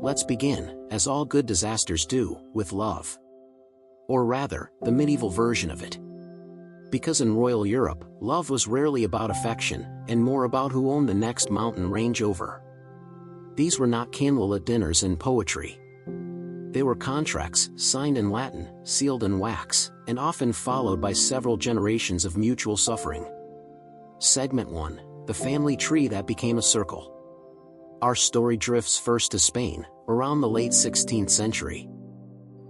Let's begin, as all good disasters do, with love. Or rather, the medieval version of it. Because in royal Europe, love was rarely about affection, and more about who owned the next mountain range over. These were not candlelit dinners and poetry. They were contracts, signed in Latin, sealed in wax, and often followed by several generations of mutual suffering. Segment 1. The family tree that became a circle. Our story drifts first to Spain, around the late 16th century.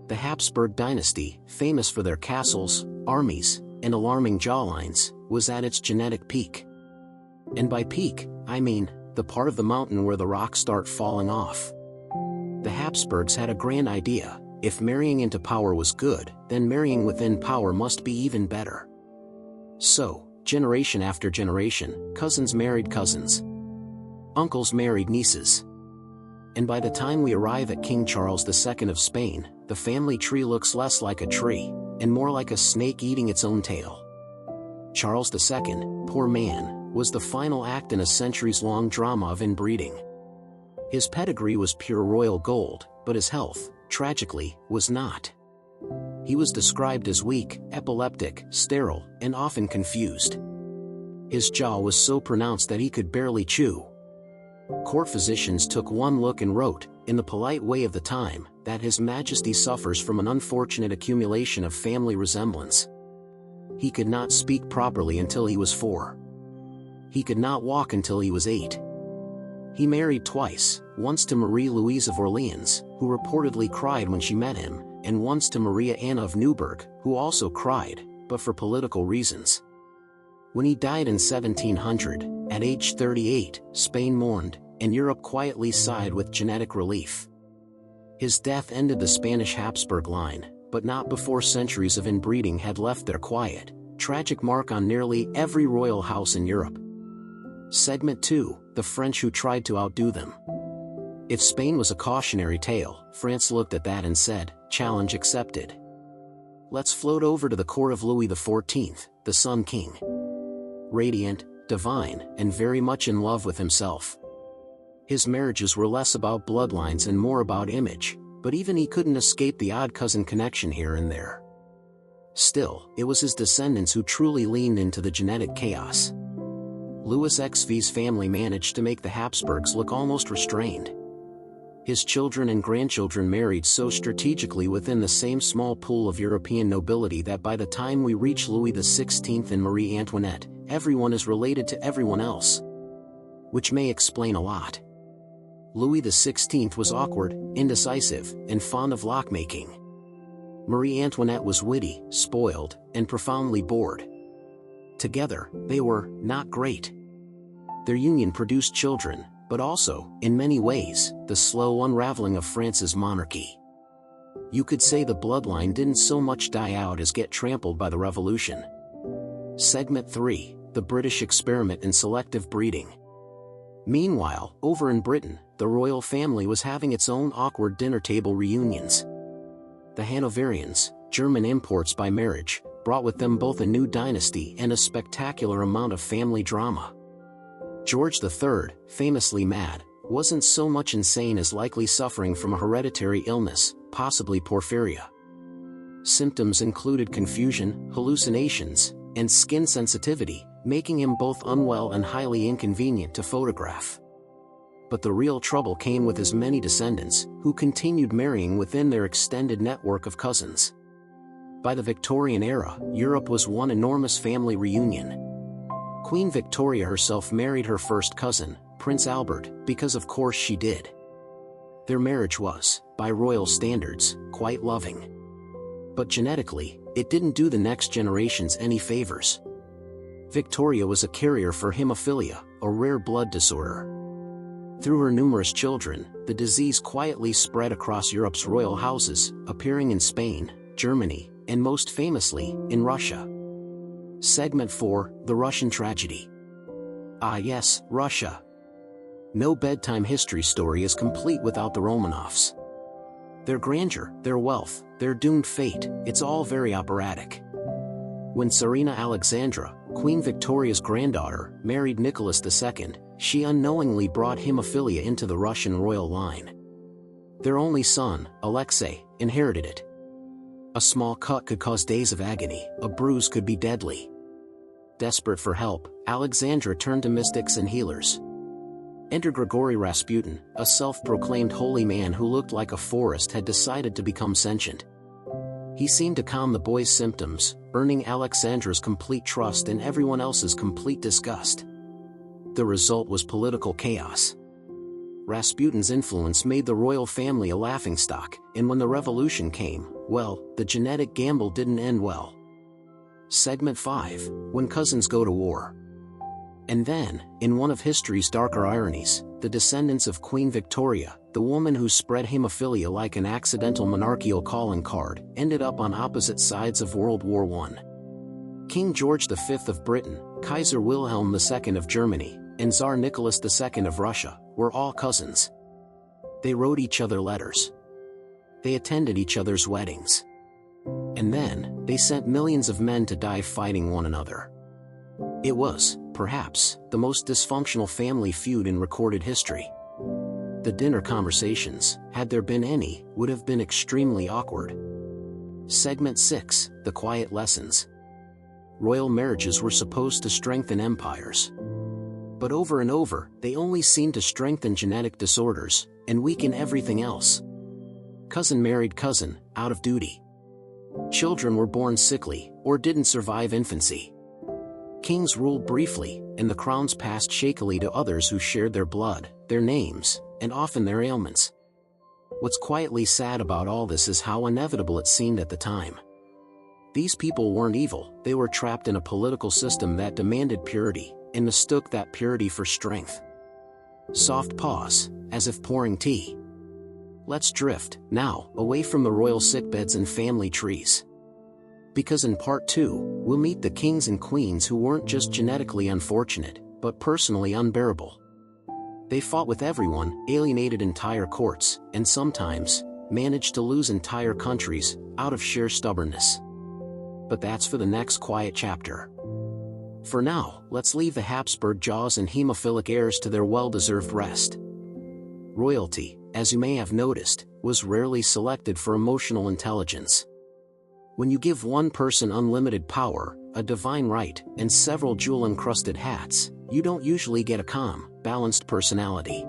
The Habsburg dynasty, famous for their castles, armies, and alarming jawlines, was at its genetic peak. And by peak, I mean, the part of the mountain where the rocks start falling off. The Habsburgs had a grand idea: if marrying into power was good, then marrying within power must be even better. So, generation after generation, cousins married cousins. Uncles married nieces. And by the time we arrive at King Charles II of Spain, the family tree looks less like a tree, and more like a snake eating its own tail. Charles II, poor man, was the final act in a centuries-long drama of inbreeding. His pedigree was pure royal gold, but his health, tragically, was not. He was described as weak, epileptic, sterile, and often confused. His jaw was so pronounced that he could barely chew. Court physicians took one look and wrote, in the polite way of the time, that His Majesty suffers from an unfortunate accumulation of family resemblance. He could not speak properly until he was 4. He could not walk until he was 8. He married twice, once to Marie Louise of Orleans, who reportedly cried when she met him, and once to Maria Anna of Neuburg, who also cried, but for political reasons. When he died in 1700, at age 38, Spain mourned, and Europe quietly sighed with genetic relief. His death ended the Spanish Habsburg line, but not before centuries of inbreeding had left their quiet, tragic mark on nearly every royal house in Europe. Segment 2. The French who tried to outdo them. If Spain was a cautionary tale, France looked at that and said, "Challenge accepted." Let's float over to the court of Louis XIV, the Sun King. Radiant, divine, and very much in love with himself. His marriages were less about bloodlines and more about image, but even he couldn't escape the odd cousin connection here and there. Still, it was his descendants who truly leaned into the genetic chaos. Louis XV's family managed to make the Habsburgs look almost restrained. His children and grandchildren married so strategically within the same small pool of European nobility that by the time we reach Louis XVI and Marie Antoinette, everyone is related to everyone else. Which may explain a lot. Louis XVI was awkward, indecisive, and fond of lock-making. Marie Antoinette was witty, spoiled, and profoundly bored. Together, they were not great. Their union produced children, but also, in many ways, the slow unraveling of France's monarchy. You could say the bloodline didn't so much die out as get trampled by the revolution. Segment 3. The British experiment in selective breeding. Meanwhile, over in Britain, the royal family was having its own awkward dinner table reunions. The Hanoverians, German imports by marriage, brought with them both a new dynasty and a spectacular amount of family drama. George III, famously mad, wasn't so much insane as likely suffering from a hereditary illness, possibly porphyria. Symptoms included confusion, hallucinations, and skin sensitivity, making him both unwell and highly inconvenient to photograph. But the real trouble came with his many descendants, who continued marrying within their extended network of cousins. By the Victorian era, Europe was one enormous family reunion. Queen Victoria herself married her first cousin, Prince Albert, because of course she did. Their marriage was, by royal standards, quite loving. But genetically, it didn't do the next generations any favors. Victoria was a carrier for hemophilia, a rare blood disorder. Through her numerous children, the disease quietly spread across Europe's royal houses, appearing in Spain, Germany, and most famously, in Russia. Segment 4. The Russian Tragedy. Ah yes, Russia. No bedtime history story is complete without the Romanovs. Their grandeur, their wealth, their doomed fate, it's all very operatic. When Tsarina Alexandra, Queen Victoria's granddaughter, married Nicholas II, she unknowingly brought hemophilia into the Russian royal line. Their only son, Alexei, inherited it. A small cut could cause days of agony, a bruise could be deadly. Desperate for help, Alexandra turned to mystics and healers. Enter Grigory Rasputin, a self-proclaimed holy man who looked like a forest had decided to become sentient. He seemed to calm the boy's symptoms, earning Alexandra's complete trust and everyone else's complete disgust. The result was political chaos. Rasputin's influence made the royal family a laughingstock, and when the revolution came, well, the genetic gamble didn't end well. Segment 5, When Cousins Go to War. And then, in one of history's darker ironies, the descendants of Queen Victoria, the woman who spread hemophilia like an accidental monarchical calling card, ended up on opposite sides of World War I. King George V of Britain, Kaiser Wilhelm II of Germany, and Tsar Nicholas II of Russia were all cousins. They wrote each other letters. They attended each other's weddings. And then, they sent millions of men to die fighting one another. It was, perhaps, the most dysfunctional family feud in recorded history. The dinner conversations, had there been any, would have been extremely awkward. Segment 6, The Quiet Lessons. Royal marriages were supposed to strengthen empires. But over and over, they only seemed to strengthen genetic disorders, and weaken everything else. Cousin married cousin, out of duty. Children were born sickly, or didn't survive infancy. Kings ruled briefly, and the crowns passed shakily to others who shared their blood, their names, and often their ailments. What's quietly sad about all this is how inevitable it seemed at the time. These people weren't evil, they were trapped in a political system that demanded purity, and mistook that purity for strength. Soft pause, as if pouring tea. Let's drift, now, away from the royal sickbeds and family trees. Because in part 2, we'll meet the kings and queens who weren't just genetically unfortunate, but personally unbearable. They fought with everyone, alienated entire courts, and sometimes, managed to lose entire countries, out of sheer stubbornness. But that's for the next quiet chapter. For now, let's leave the Habsburg jaws and hemophilic heirs to their well-deserved rest. Royalty, as you may have noticed, was rarely selected for emotional intelligence. When you give one person unlimited power, a divine right, and several jewel-encrusted hats, you don't usually get a calm, balanced personality.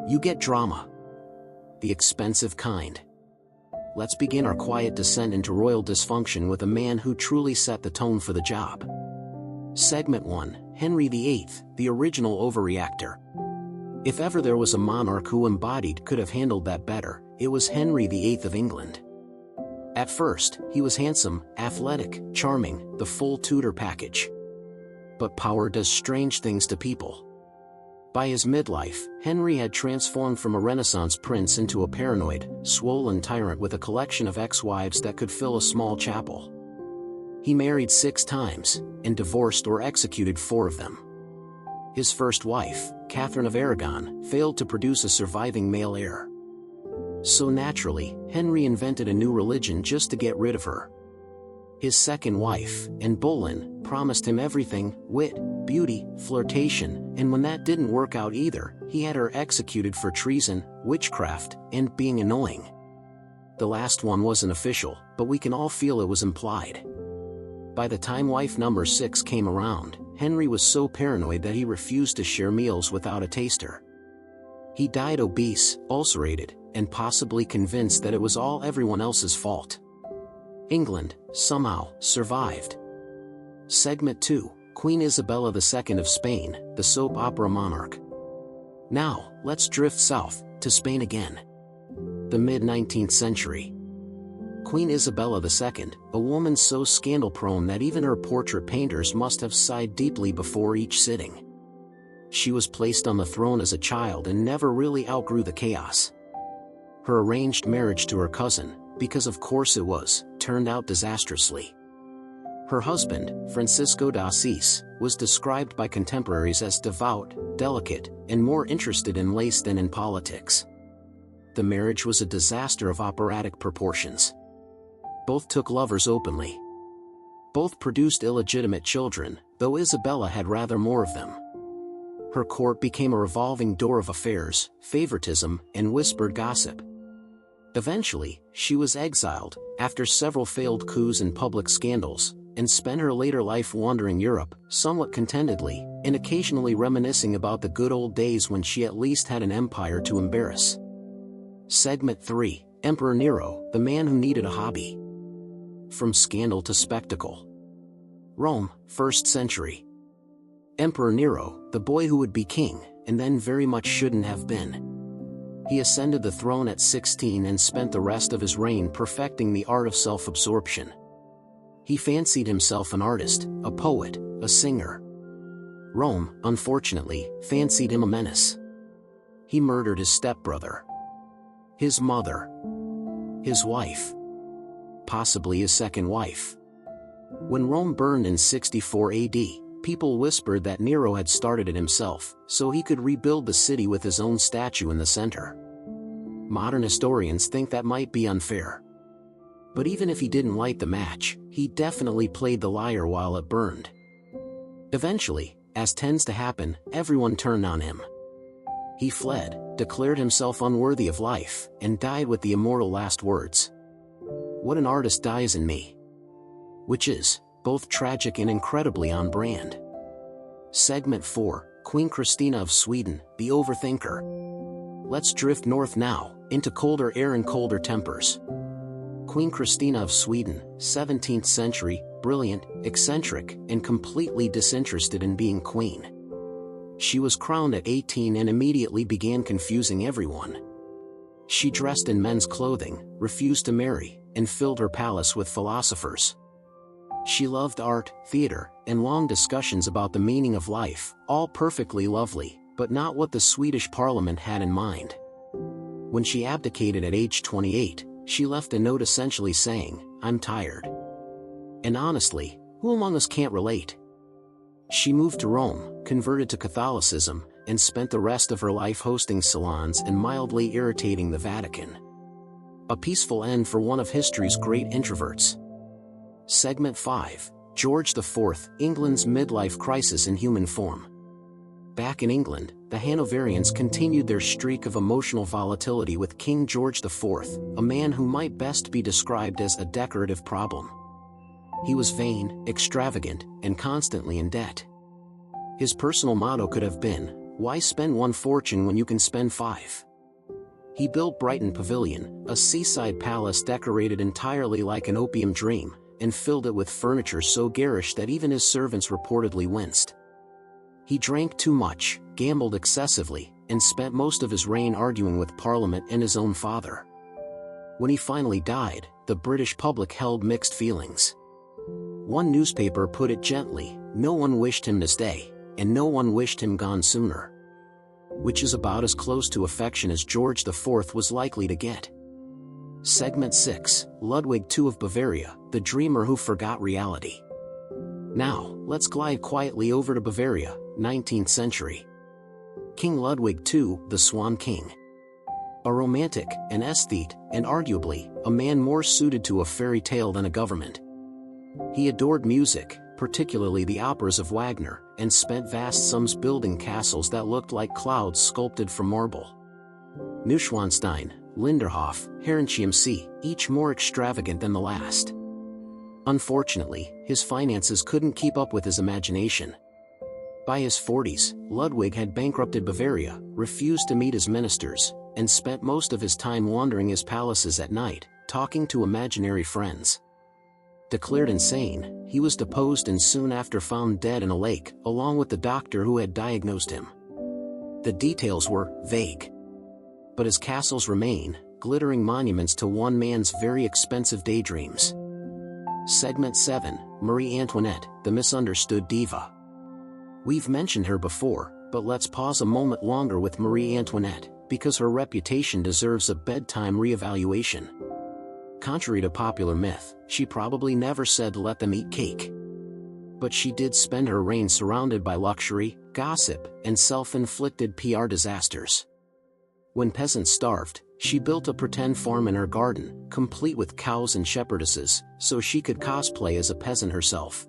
You get drama. The expensive kind. Let's begin our quiet descent into royal dysfunction with a man who truly set the tone for the job. Segment 1, Henry VIII, the original overreactor. If ever there was a monarch who could have handled that better, it was Henry VIII of England. At first, he was handsome, athletic, charming, the full Tudor package. But power does strange things to people. By his midlife, Henry had transformed from a Renaissance prince into a paranoid, swollen tyrant with a collection of ex-wives that could fill a small chapel. He married 6 times, and divorced or executed 4 of them. His first wife, Catherine of Aragon, failed to produce a surviving male heir. So naturally, Henry invented a new religion just to get rid of her. His second wife, Anne Boleyn, promised him everything: wit, beauty, flirtation, and when that didn't work out either, he had her executed for treason, witchcraft, and being annoying. The last one wasn't official, but we can all feel it was implied. By the time wife number 6 came around, Henry was so paranoid that he refused to share meals without a taster. He died obese, ulcerated, and possibly convinced that it was all everyone else's fault. England, somehow, survived. Segment 2, Queen Isabella II of Spain, the soap opera monarch. Now, let's drift south, to Spain again. The mid-19th century. Queen Isabella II, a woman so scandal-prone that even her portrait painters must have sighed deeply before each sitting. She was placed on the throne as a child and never really outgrew the chaos. Her arranged marriage to her cousin, because of course it was, turned out disastrously. Her husband, Francisco de Assis, was described by contemporaries as devout, delicate, and more interested in lace than in politics. The marriage was a disaster of operatic proportions. Both took lovers openly. Both produced illegitimate children, though Isabella had rather more of them. Her court became a revolving door of affairs, favoritism, and whispered gossip. Eventually, she was exiled, after several failed coups and public scandals, and spent her later life wandering Europe, somewhat contentedly, and occasionally reminiscing about the good old days when she at least had an empire to embarrass. Segment 3. Emperor Nero, the man who needed a hobby. From scandal to spectacle. Rome, 1st century. Emperor Nero, the boy who would be king, and then very much shouldn't have been. He ascended the throne at 16 and spent the rest of his reign perfecting the art of self-absorption. He fancied himself an artist, a poet, a singer. Rome, unfortunately, fancied him a menace. He murdered his stepbrother, his mother, his wife, possibly his second wife. When Rome burned in 64 AD, people whispered that Nero had started it himself, so he could rebuild the city with his own statue in the center. Modern historians think that might be unfair. But even if he didn't light the match, he definitely played the liar while it burned. Eventually, as tends to happen, everyone turned on him. He fled, declared himself unworthy of life, and died with the immortal last words, "What an artist dies in me." Which is both tragic and incredibly on brand. Segment 4. Queen Christina of Sweden, the Overthinker. Let's drift north now, into colder air and colder tempers. Queen Christina of Sweden, 17th century, brilliant, eccentric, and completely disinterested in being queen. She was crowned at 18 and immediately began confusing everyone. She dressed in men's clothing, refused to marry, and filled her palace with philosophers. She loved art, theater, and long discussions about the meaning of life, all perfectly lovely, but not what the Swedish parliament had in mind. When she abdicated at age 28, she left a note essentially saying, "I'm tired." And honestly, who among us can't relate? She moved to Rome, converted to Catholicism, and spent the rest of her life hosting salons and mildly irritating the Vatican. A peaceful end for one of history's great introverts. Segment 5. George IV, England's midlife crisis in human form. Back in England, the Hanoverians continued their streak of emotional volatility with King George IV, a man who might best be described as a decorative problem. He was vain, extravagant, and constantly in debt. His personal motto could have been, "Why spend one fortune when you can spend 5? He built Brighton Pavilion, a seaside palace decorated entirely like an opium dream, and filled it with furniture so garish that even his servants reportedly winced. He drank too much, gambled excessively, and spent most of his reign arguing with Parliament and his own father. When he finally died, the British public held mixed feelings. One newspaper put it gently, no one wished him to stay, and no one wished him gone sooner. Which is about as close to affection as George IV was likely to get. Segment 6. Ludwig II of Bavaria, the dreamer who forgot reality. Now, let's glide quietly over to Bavaria, 19th century. King Ludwig II, the Swan King. A romantic, an aesthete, and arguably, a man more suited to a fairy tale than a government. He adored music, particularly the operas of Wagner, and spent vast sums building castles that looked like clouds sculpted from marble. Neuschwanstein, Linderhof, Herrenchiemsee, each more extravagant than the last. Unfortunately, his finances couldn't keep up with his imagination. By his 40s, Ludwig had bankrupted Bavaria, refused to meet his ministers, and spent most of his time wandering his palaces at night, talking to imaginary friends. Declared insane, he was deposed and soon after found dead in a lake, along with the doctor who had diagnosed him. The details were vague. But his castles remain, glittering monuments to one man's very expensive daydreams. Segment 7. Marie Antoinette, the misunderstood diva. We've mentioned her before, but let's pause a moment longer with Marie Antoinette, because her reputation deserves a bedtime reevaluation. Contrary to popular myth, she probably never said "let them eat cake." But she did spend her reign surrounded by luxury, gossip, and self-inflicted PR disasters. When peasants starved, she built a pretend farm in her garden, complete with cows and shepherdesses, so she could cosplay as a peasant herself.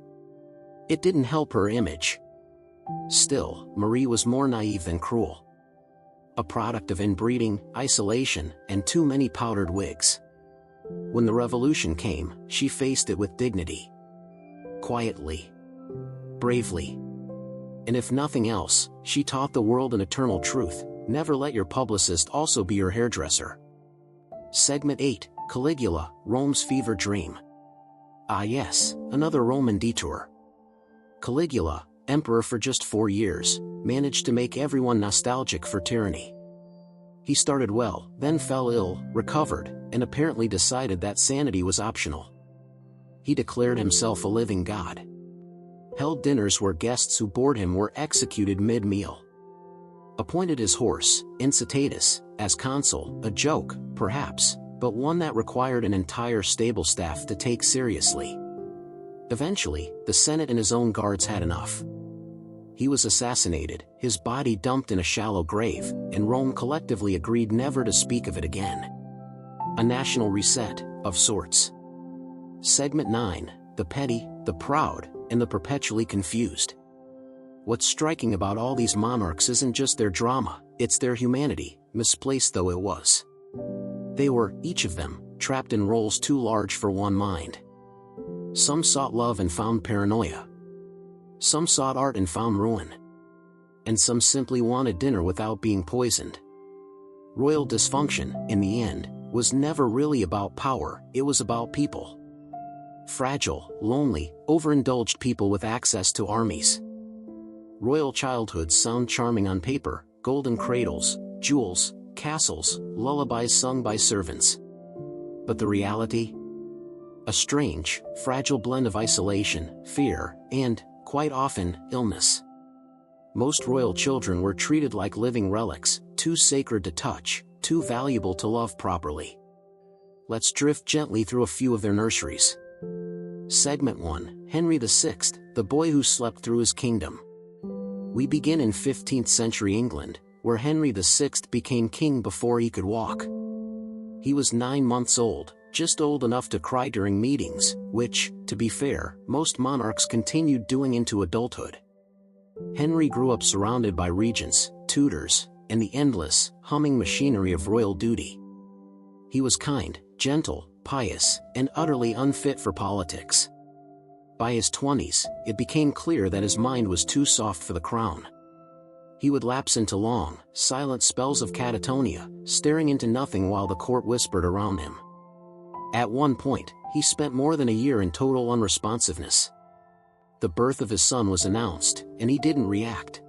It didn't help her image. Still, Marie was more naive than cruel. a product of inbreeding, isolation, and too many powdered wigs. When the revolution came, she faced it with dignity. Quietly. Bravely. And if nothing else, she taught the world an eternal truth: never let your publicist also be your hairdresser. Segment 8, Caligula, Rome's Fever Dream. Ah yes, another Roman detour. Caligula, emperor for just 4 years, managed to make everyone nostalgic for tyranny. He started well, then fell ill, recovered, and apparently decided that sanity was optional. He declared himself a living god. Held dinners where guests who bored him were executed mid-meal. Appointed his horse, Incitatus, as consul, a joke, perhaps, but one that required an entire stable staff to take seriously. Eventually, the Senate and his own guards had enough. He was assassinated, his body dumped in a shallow grave, and Rome collectively agreed never to speak of it again. A national reset, of sorts. Segment 9, the petty, the proud, and the perpetually confused. What's striking about all these monarchs isn't just their drama, it's their humanity, misplaced though it was. They were, each of them, trapped in roles too large for one mind. Some sought love and found paranoia. Some sought art and found ruin. And some simply wanted dinner without being poisoned. Royal dysfunction, in the end, was never really about power, it was about people. Fragile, lonely, overindulged people with access to armies. Royal childhoods sound charming on paper: golden cradles, jewels, castles, lullabies sung by servants. But the reality? A strange, fragile blend of isolation, fear, and, quite often, illness. Most royal children were treated like living relics, too sacred to touch, too valuable to love properly. Let's drift gently through a few of their nurseries. Segment 1, Henry VI, the boy who slept through his kingdom. We begin in 15th century England, where Henry VI became king before he could walk. He was 9 months old, just old enough to cry during meetings, which, to be fair, most monarchs continued doing into adulthood. Henry grew up surrounded by regents, tutors, and the endless, humming machinery of royal duty. He was kind, gentle, pious, and utterly unfit for politics. By his 20s, it became clear that his mind was too soft for the crown. He would lapse into long, silent spells of catatonia, staring into nothing while the court whispered around him. At one point, he spent more than a year in total unresponsiveness. The birth of his son was announced, and he didn't react.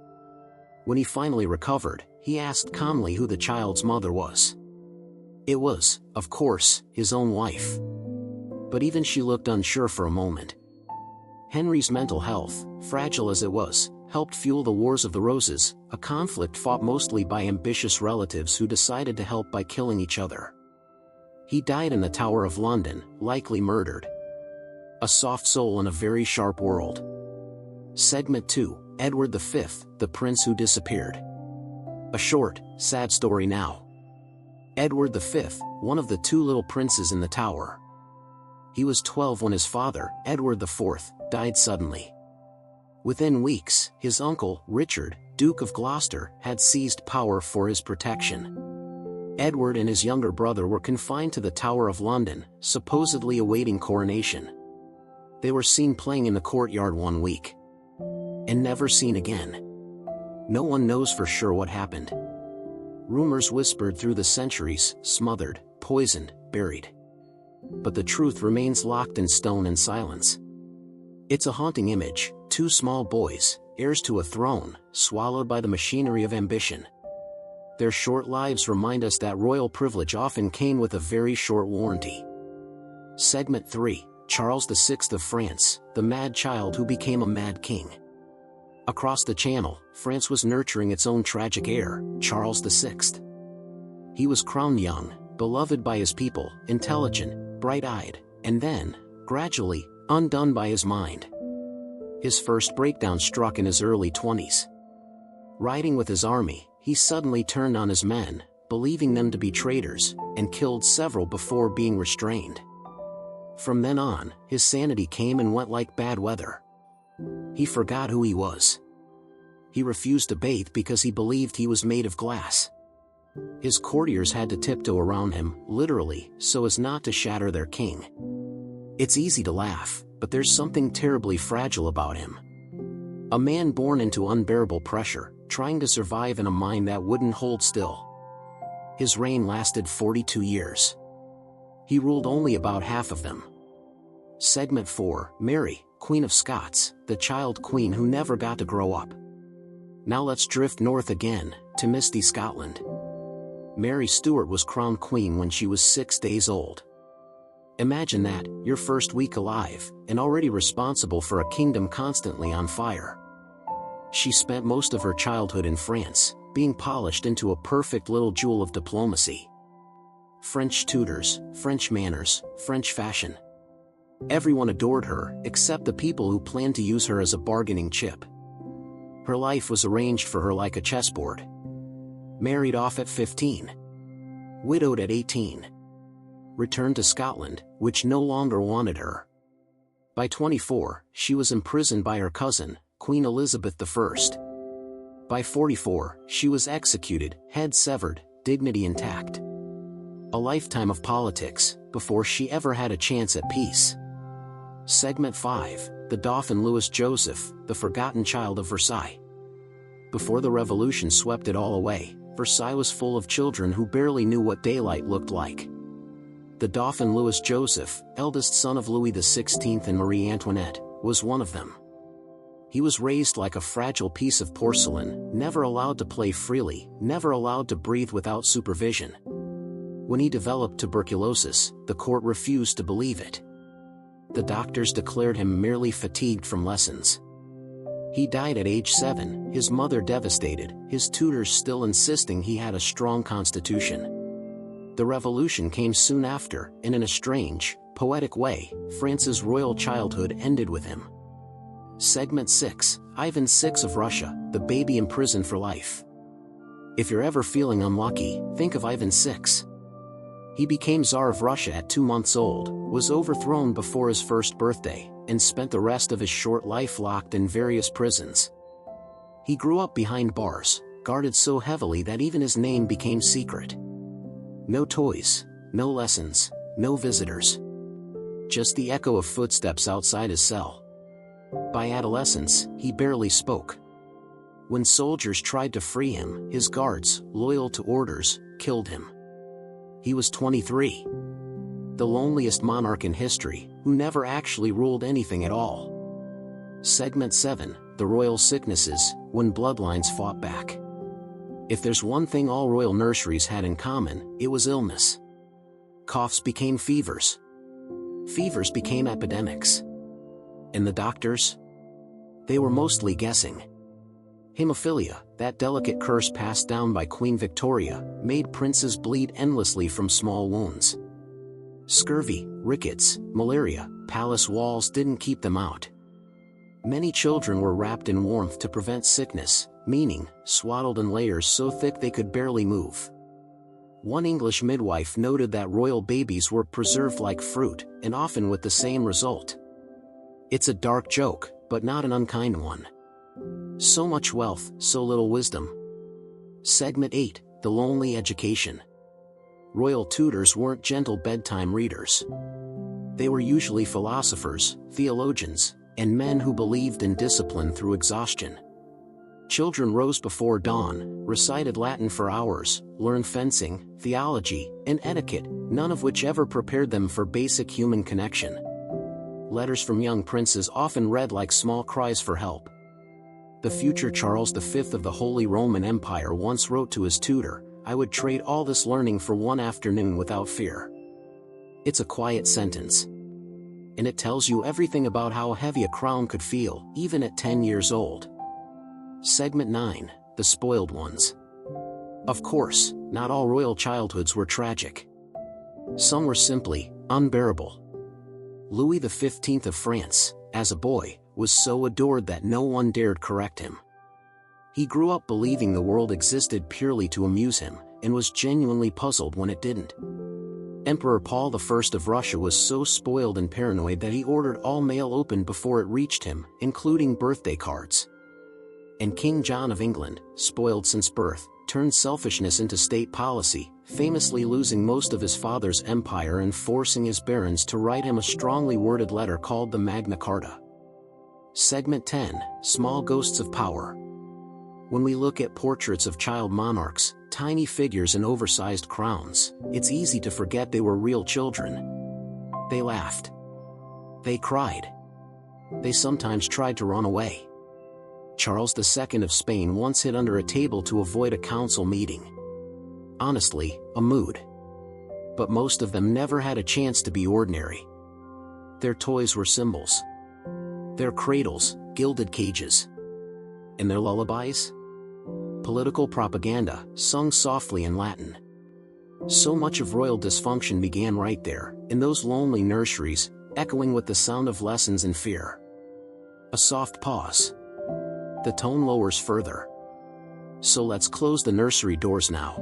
When he finally recovered, he asked calmly who the child's mother was. It was, of course, his own wife. But even she looked unsure for a moment. Henry's mental health, fragile as it was, helped fuel the Wars of the Roses, a conflict fought mostly by ambitious relatives who decided to help by killing each other. He died in the Tower of London, likely murdered. A soft soul in a very sharp world. Segment 2, Edward V, the prince who disappeared. A short, sad story now. Edward V, one of the 2 little princes in the tower. He was 12 when his father, Edward IV, died suddenly. Within weeks, his uncle, Richard, Duke of Gloucester, had seized power for his protection. Edward and his younger brother were confined to the Tower of London, supposedly awaiting coronation. They were seen playing in the courtyard one week. And never seen again. No one knows for sure what happened. Rumors whispered through the centuries, smothered, poisoned, buried. But the truth remains locked in stone and silence. It's a haunting image: 2 small boys, heirs to a throne, swallowed by the machinery of ambition. Their short lives remind us that royal privilege often came with a very short warranty. Segment 3, Charles VI of France, the mad child who became a mad king. Across the Channel, France was nurturing its own tragic heir, Charles VI. He was crowned young, beloved by his people, intelligent, bright-eyed, and then, gradually, undone by his mind. His first breakdown struck in his early 20s. Riding with his army, he suddenly turned on his men, believing them to be traitors, and killed several before being restrained. From then on, his sanity came and went like bad weather. He forgot who he was. He refused to bathe because he believed he was made of glass. His courtiers had to tiptoe around him, literally, so as not to shatter their king. It's easy to laugh, but there's something terribly fragile about him. A man born into unbearable pressure, trying to survive in a mind that wouldn't hold still. His reign lasted 42 years. He ruled only about half of them. Segment 4, Mary, Queen of Scots, the child queen who never got to grow up. Now let's drift north again, to misty Scotland. Mary Stuart was crowned queen when she was 6 days old. Imagine that, your first week alive, and already responsible for a kingdom constantly on fire. She spent most of her childhood in France, being polished into a perfect little jewel of diplomacy. French tutors, French manners, French fashion. Everyone adored her, except the people who planned to use her as a bargaining chip. Her life was arranged for her like a chessboard. Married off at 15. Widowed at 18. Returned to Scotland, which no longer wanted her. By 24, she was imprisoned by her cousin, Queen Elizabeth I. By 44, she was executed, head severed, dignity intact. A lifetime of politics, before she ever had a chance at peace. Segment 5, the Dauphin Louis Joseph, the forgotten child of Versailles. Before the revolution swept it all away, Versailles was full of children who barely knew what daylight looked like. The Dauphin Louis Joseph, eldest son of Louis XVI and Marie Antoinette, was one of them. He was raised like a fragile piece of porcelain, never allowed to play freely, never allowed to breathe without supervision. When he developed tuberculosis, the court refused to believe it. The doctors declared him merely fatigued from lessons. He died at age 7, his mother devastated, his tutors still insisting he had a strong constitution. The revolution came soon after, and in a strange, poetic way, France's royal childhood ended with him. Segment 6, Ivan VI of Russia, the baby imprisoned for life. If you're ever feeling unlucky, think of Ivan VI. He became Tsar of Russia at 2 months old, was overthrown before his first birthday, and spent the rest of his short life locked in various prisons. He grew up behind bars, guarded so heavily that even his name became secret. No toys, no lessons, no visitors. Just the echo of footsteps outside his cell. By adolescence, he barely spoke. When soldiers tried to free him, his guards, loyal to orders, killed him. He was 23. The loneliest monarch in history, who never actually ruled anything at all. Segment 7, the royal sicknesses, when bloodlines fought back. If there's one thing all royal nurseries had in common, it was illness. Coughs became fevers. Fevers became epidemics. And the doctors? They were mostly guessing. Hemophilia, that delicate curse passed down by Queen Victoria, made princes bleed endlessly from small wounds. Scurvy, rickets, malaria, palace walls didn't keep them out. Many children were wrapped in warmth to prevent sickness, meaning, swaddled in layers so thick they could barely move. One English midwife noted that royal babies were preserved like fruit, and often with the same result. It's a dark joke, but not an unkind one. So much wealth, so little wisdom. Segment 8, the lonely education. Royal tutors weren't gentle bedtime readers. They were usually philosophers, theologians, and men who believed in discipline through exhaustion. Children rose before dawn, recited Latin for hours, learned fencing, theology, and etiquette, none of which ever prepared them for basic human connection. Letters from young princes often read like small cries for help. The future Charles V of the Holy Roman Empire once wrote to his tutor, "I would trade all this learning for one afternoon without fear." It's a quiet sentence. And it tells you everything about how heavy a crown could feel, even at 10 years old. Segment 9, the spoiled ones. Of course, not all royal childhoods were tragic. Some were simply unbearable. Louis XV of France, as a boy, was so adored that no one dared correct him. He grew up believing the world existed purely to amuse him, and was genuinely puzzled when it didn't. Emperor Paul I of Russia was so spoiled and paranoid that he ordered all mail opened before it reached him, including birthday cards. And King John of England, spoiled since birth, turned selfishness into state policy, famously losing most of his father's empire and forcing his barons to write him a strongly worded letter called the Magna Carta. Segment 10. Small Ghosts of Power. When we look at portraits of child monarchs, tiny figures in oversized crowns, it's easy to forget they were real children. They laughed. They cried. They sometimes tried to run away. Charles II of Spain once hid under a table to avoid a council meeting. Honestly, a mood. But most of them never had a chance to be ordinary. Their toys were symbols. Their cradles, gilded cages. And their lullabies? Political propaganda, sung softly in Latin. So much of royal dysfunction began right there, in those lonely nurseries, echoing with the sound of lessons in fear. A soft pause. The tone lowers further. So let's close the nursery doors now.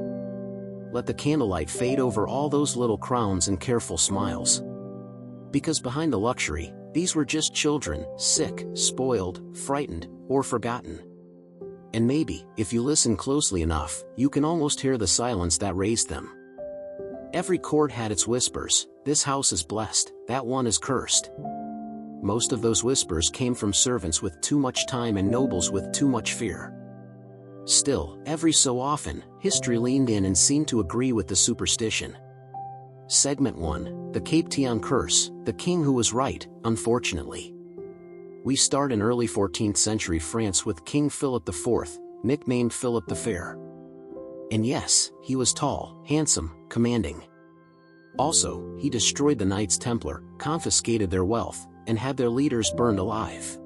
Let the candlelight fade over all those little crowns and careful smiles. Because behind the luxury, these were just children, sick, spoiled, frightened, or forgotten. And maybe, if you listen closely enough, you can almost hear the silence that raised them. Every court had its whispers. This house is blessed, that one is cursed. Most of those whispers came from servants with too much time and nobles with too much fear. Still, every so often, history leaned in and seemed to agree with the superstition. Segment 1. The Cape Tian Curse, the king who was right, unfortunately. We start in early 14th century France with King Philip IV, nicknamed Philip the Fair. And yes, he was tall, handsome, commanding. Also, he destroyed the Knights Templar, confiscated their wealth, and had their leaders burned alive.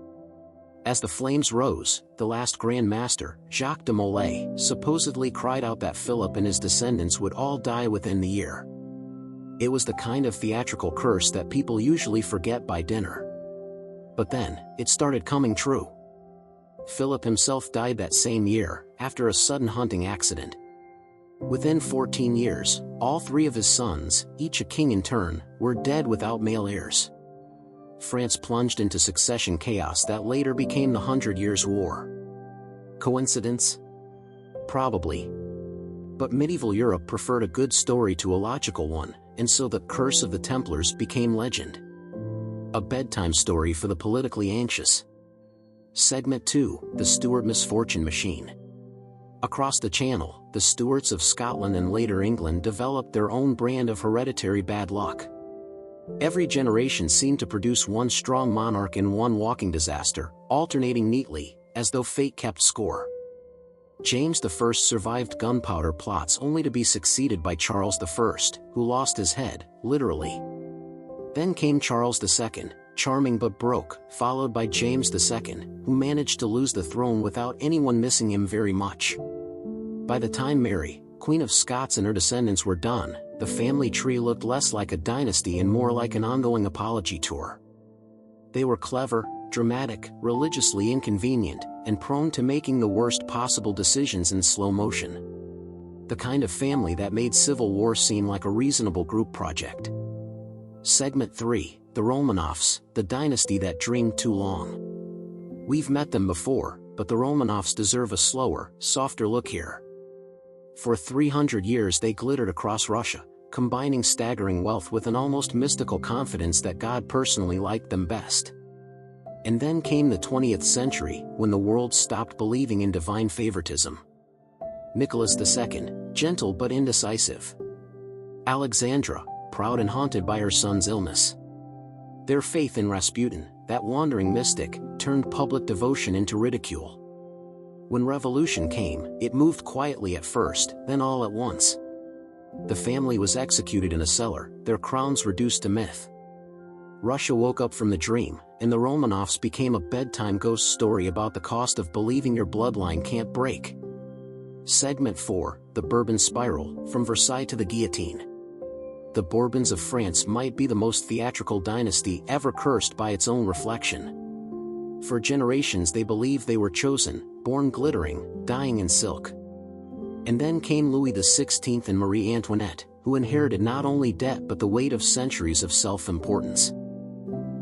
As the flames rose, the last Grand Master, Jacques de Molay, supposedly cried out that Philip and his descendants would all die within the year. It was the kind of theatrical curse that people usually forget by dinner. But then, it started coming true. Philip himself died that same year, after a sudden hunting accident. Within 14 years, all three of his sons, each a king in turn, were dead without male heirs. France plunged into succession chaos that later became the 100 Years' War. Coincidence? Probably. But medieval Europe preferred a good story to a logical one, and so the Curse of the Templars became legend. A bedtime story for the politically anxious. Segment 2. The Stuart Misfortune Machine. Across the Channel, the Stuarts of Scotland and later England developed their own brand of hereditary bad luck. Every generation seemed to produce one strong monarch and one walking disaster, alternating neatly, as though fate kept score. James I survived gunpowder plots only to be succeeded by Charles I, who lost his head, literally. Then came Charles II, charming but broke, followed by James II, who managed to lose the throne without anyone missing him very much. By the time Mary, Queen of Scots and her descendants were done, the family tree looked less like a dynasty and more like an ongoing apology tour. They were clever, dramatic, religiously inconvenient, and prone to making the worst possible decisions in slow motion. The kind of family that made civil war seem like a reasonable group project. Segment 3. The Romanovs, the dynasty that dreamed too long. We've met them before, but the Romanovs deserve a slower, softer look here. For 300 years they glittered across Russia, combining staggering wealth with an almost mystical confidence that God personally liked them best. And then came the 20th century, when the world stopped believing in divine favoritism. Nicholas II, gentle but indecisive. Alexandra, proud and haunted by her son's illness. Their faith in Rasputin, that wandering mystic, turned public devotion into ridicule. When revolution came, it moved quietly at first, then all at once. The family was executed in a cellar, their crowns reduced to myth. Russia woke up from the dream, and the Romanovs became a bedtime ghost story about the cost of believing your bloodline can't break. Segment 4. The Bourbon Spiral, from Versailles to the Guillotine. The Bourbons of France might be the most theatrical dynasty ever cursed by its own reflection. For generations they believed they were chosen, born glittering, dying in silk. And then came Louis XVI and Marie Antoinette, who inherited not only debt but the weight of centuries of self-importance.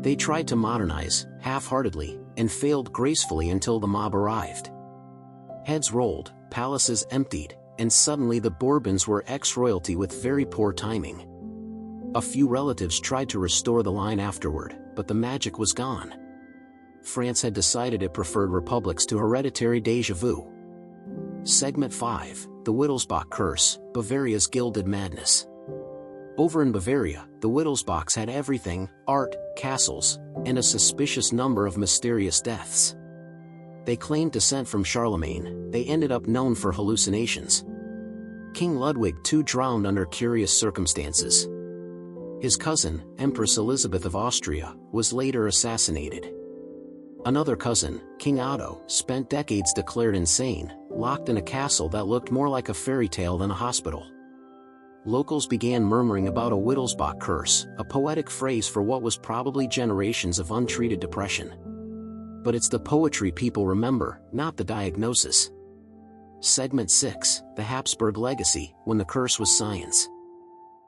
They tried to modernize, half-heartedly, and failed gracefully until the mob arrived. Heads rolled, palaces emptied, and suddenly the Bourbons were ex-royalty with very poor timing. A few relatives tried to restore the line afterward, but the magic was gone. France had decided it preferred republics to hereditary déjà vu. Segment 5, the Wittelsbach Curse, Bavaria's Gilded Madness. Over in Bavaria, the Wittelsbachs had everything: art, castles, and a suspicious number of mysterious deaths. They claimed descent from Charlemagne. They ended up known for hallucinations. King Ludwig II drowned under curious circumstances. His cousin, Empress Elizabeth of Austria, was later assassinated. Another cousin, King Otto, spent decades declared insane, locked in a castle that looked more like a fairy tale than a hospital. Locals began murmuring about a Wittelsbach curse, a poetic phrase for what was probably generations of untreated depression. But it's the poetry people remember, not the diagnosis. Segment 6, the Habsburg Legacy, when the curse was science.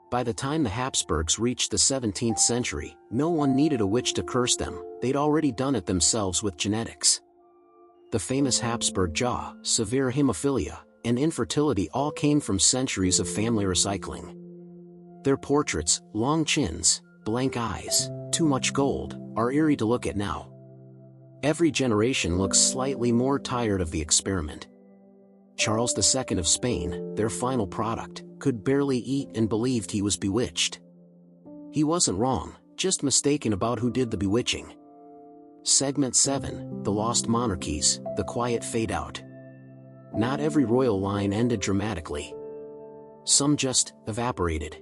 By the time the Habsburgs reached the 17th century, no one needed a witch to curse them. They'd already done it themselves with genetics. The famous Habsburg jaw, severe hemophilia, and infertility all came from centuries of family recycling. Their portraits, long chins, blank eyes, too much gold, are eerie to look at now. Every generation looks slightly more tired of the experiment. Charles II of Spain, their final product, could barely eat and believed he was bewitched. He wasn't wrong, just mistaken about who did the bewitching. Segment 7, the Lost Monarchies, the Quiet Fade Out. Not every royal line ended dramatically. Some just evaporated.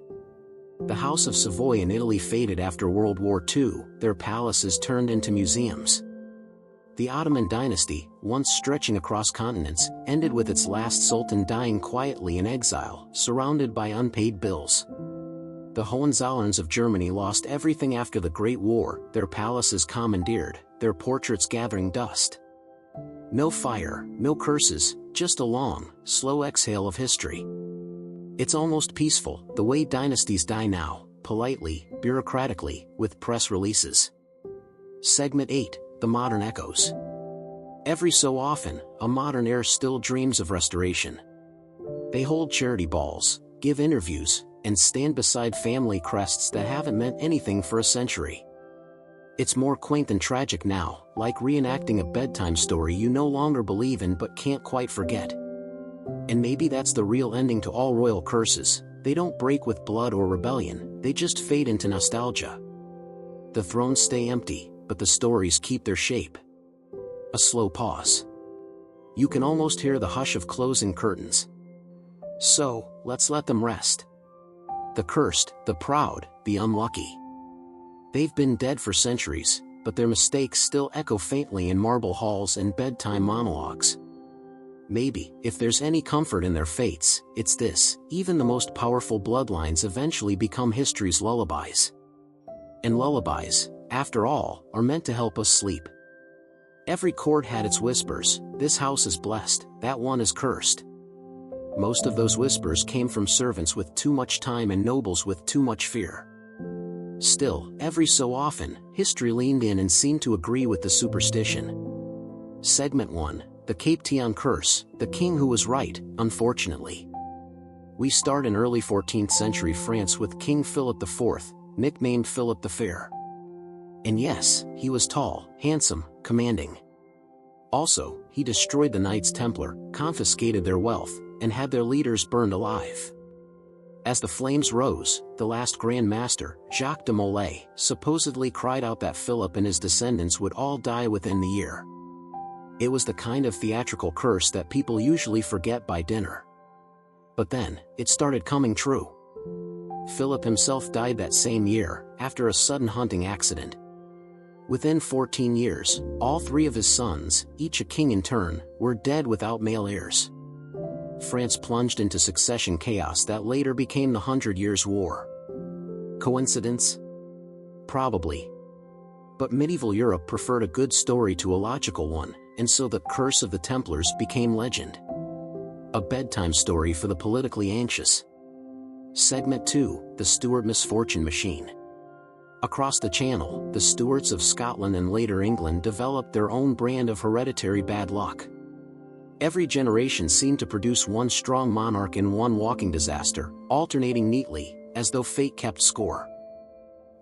The House of Savoy in Italy faded after World War II, their palaces turned into museums. The Ottoman dynasty, once stretching across continents, ended with its last sultan dying quietly in exile, surrounded by unpaid bills. The Hohenzollerns of Germany lost everything after the Great War, their palaces commandeered, their portraits gathering dust. No fire, no curses, just a long, slow exhale of history. It's almost peaceful, the way dynasties die now, politely, bureaucratically, with press releases. Segment 8, the Modern Echoes. Every so often, a modern heir still dreams of restoration. They hold charity balls, give interviews, and stand beside family crests that haven't meant anything for a century. It's more quaint than tragic now, like reenacting a bedtime story you no longer believe in but can't quite forget. And maybe that's the real ending to all royal curses. They don't break with blood or rebellion, they just fade into nostalgia. The thrones stay empty, but the stories keep their shape. A slow pause. You can almost hear the hush of closing curtains. So, let's let them rest. The cursed, the proud, the unlucky. They've been dead for centuries, but their mistakes still echo faintly in marble halls and bedtime monologues. Maybe, if there's any comfort in their fates, it's this: even the most powerful bloodlines eventually become history's lullabies. And lullabies, after all, are meant to help us sleep. Every court had its whispers: this house is blessed, that one is cursed. Most of those whispers came from servants with too much time and nobles with too much fear. Still, every so often, history leaned in and seemed to agree with the superstition. Segment 1, the Cape Tian Curse, the king who was right, unfortunately. We start in early 14th century France with King Philip IV, nicknamed Philip the Fair. And yes, he was tall, handsome, commanding. Also, he destroyed the Knights Templar, confiscated their wealth, and had their leaders burned alive. As the flames rose, the last Grand Master, Jacques de Molay, supposedly cried out that Philip and his descendants would all die within the year. It was the kind of theatrical curse that people usually forget by dinner. But then, it started coming true. Philip himself died that same year, after a sudden hunting accident. Within 14 years, all three of his sons, each a king in turn, were dead without male heirs. France plunged into succession chaos that later became the 100 Years' War. Coincidence? Probably. But medieval Europe preferred a good story to a logical one, and so the Curse of the Templars became legend. A bedtime story for the politically anxious. Segment 2, the Stuart Misfortune Machine. Across the Channel, the Stuarts of Scotland and later England developed their own brand of hereditary bad luck. Every generation seemed to produce one strong monarch and one walking disaster, alternating neatly, as though fate kept score.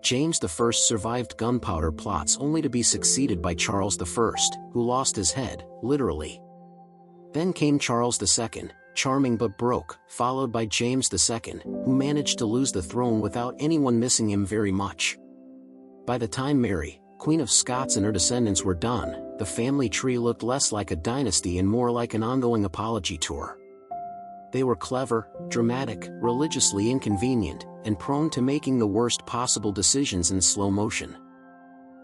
James I survived gunpowder plots only to be succeeded by Charles I, who lost his head, literally. Then came Charles II, charming but broke, followed by James II, who managed to lose the throne without anyone missing him very much. By the time Mary, Queen of Scots and her descendants were done, the family tree looked less like a dynasty and more like an ongoing apology tour. They were clever, dramatic, religiously inconvenient, and prone to making the worst possible decisions in slow motion.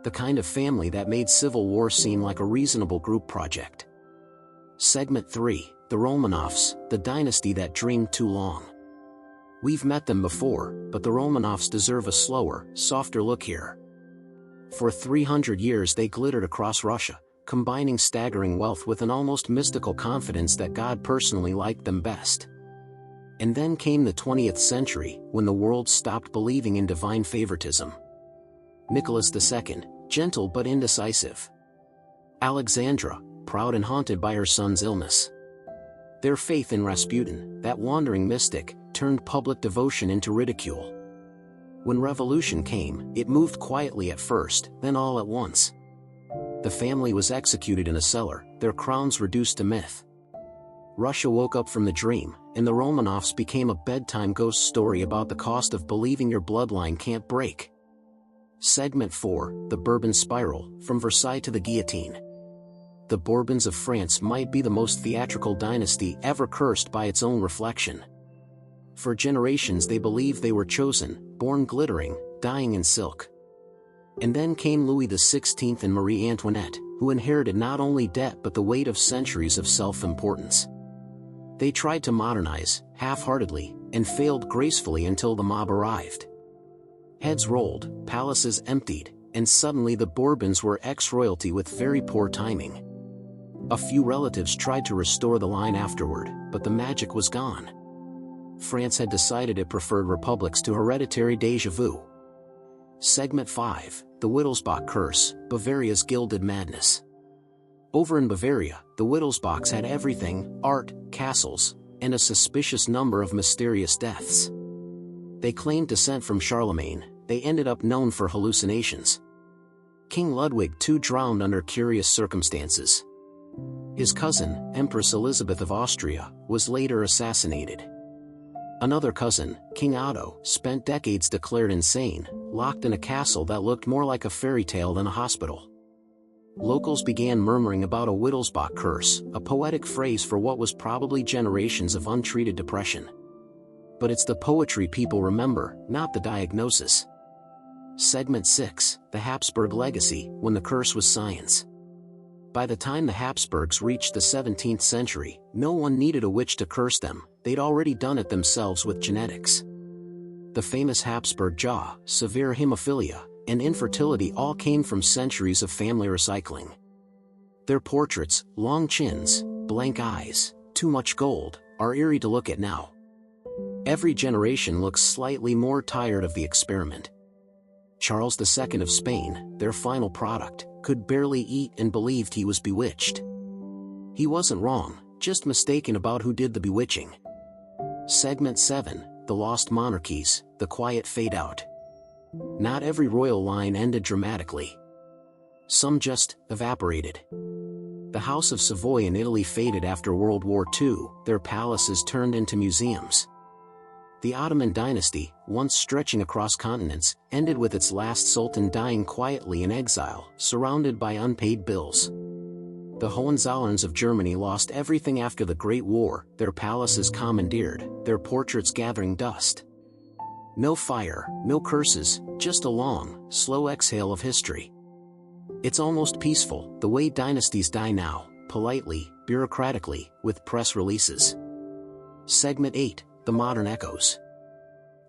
The kind of family that made civil war seem like a reasonable group project. Segment 3, the Romanovs, the dynasty that dreamed too long. We've met them before, but the Romanovs deserve a slower, softer look here. For 300 years they glittered across Russia, combining staggering wealth with an almost mystical confidence that God personally liked them best. And then came the 20th century, when the world stopped believing in divine favoritism. Nicholas II, gentle but indecisive. Alexandra, proud and haunted by her son's illness. Their faith in Rasputin, that wandering mystic, turned public devotion into ridicule. When revolution came, it moved quietly at first, then all at once. The family was executed in a cellar, their crowns reduced to myth. Russia woke up from the dream, and the Romanovs became a bedtime ghost story about the cost of believing your bloodline can't break. Segment 4, the Bourbon Spiral, from Versailles to the guillotine. The Bourbons of France might be the most theatrical dynasty ever cursed by its own reflection. For generations they believed they were chosen, born glittering, dying in silk. And then came Louis XVI and Marie Antoinette, who inherited not only debt but the weight of centuries of self-importance. They tried to modernize, half-heartedly, and failed gracefully until the mob arrived. Heads rolled, palaces emptied, and suddenly the Bourbons were ex-royalty with very poor timing. A few relatives tried to restore the line afterward, but the magic was gone. France had decided it preferred republics to hereditary déjà vu. Segment 5, the Wittelsbach Curse, Bavaria's Gilded Madness. Over in Bavaria, the Wittelsbachs had everything: art, castles, and a suspicious number of mysterious deaths. They claimed descent from Charlemagne, they ended up known for hallucinations. King Ludwig II drowned under curious circumstances. His cousin, Empress Elizabeth of Austria, was later assassinated. Another cousin, King Otto, spent decades declared insane, locked in a castle that looked more like a fairy tale than a hospital. Locals began murmuring about a Wittelsbach curse, a poetic phrase for what was probably generations of untreated depression. But it's the poetry people remember, not the diagnosis. Segment 6, the Habsburg Legacy, when the curse was science. By the time the Habsburgs reached the 17th century, no one needed a witch to curse them, they'd already done it themselves with genetics. The famous Habsburg jaw, severe hemophilia, and infertility all came from centuries of family recycling. Their portraits, long chins, blank eyes, too much gold, are eerie to look at now. Every generation looks slightly more tired of the experiment. Charles II of Spain, their final product, could barely eat and believed he was bewitched. He wasn't wrong, just mistaken about who did the bewitching. Segment 7, the Lost Monarchies, the Quiet Fade Out. Not every royal line ended dramatically. Some just evaporated. The House of Savoy in Italy faded after World War II, their palaces turned into museums. The Ottoman dynasty, once stretching across continents, ended with its last sultan dying quietly in exile, surrounded by unpaid bills. The Hohenzollerns of Germany lost everything after the Great War, their palaces commandeered, their portraits gathering dust. No fire, no curses, just a long, slow exhale of history. It's almost peaceful, the way dynasties die now, politely, bureaucratically, with press releases. Segment 8, the Modern Echoes.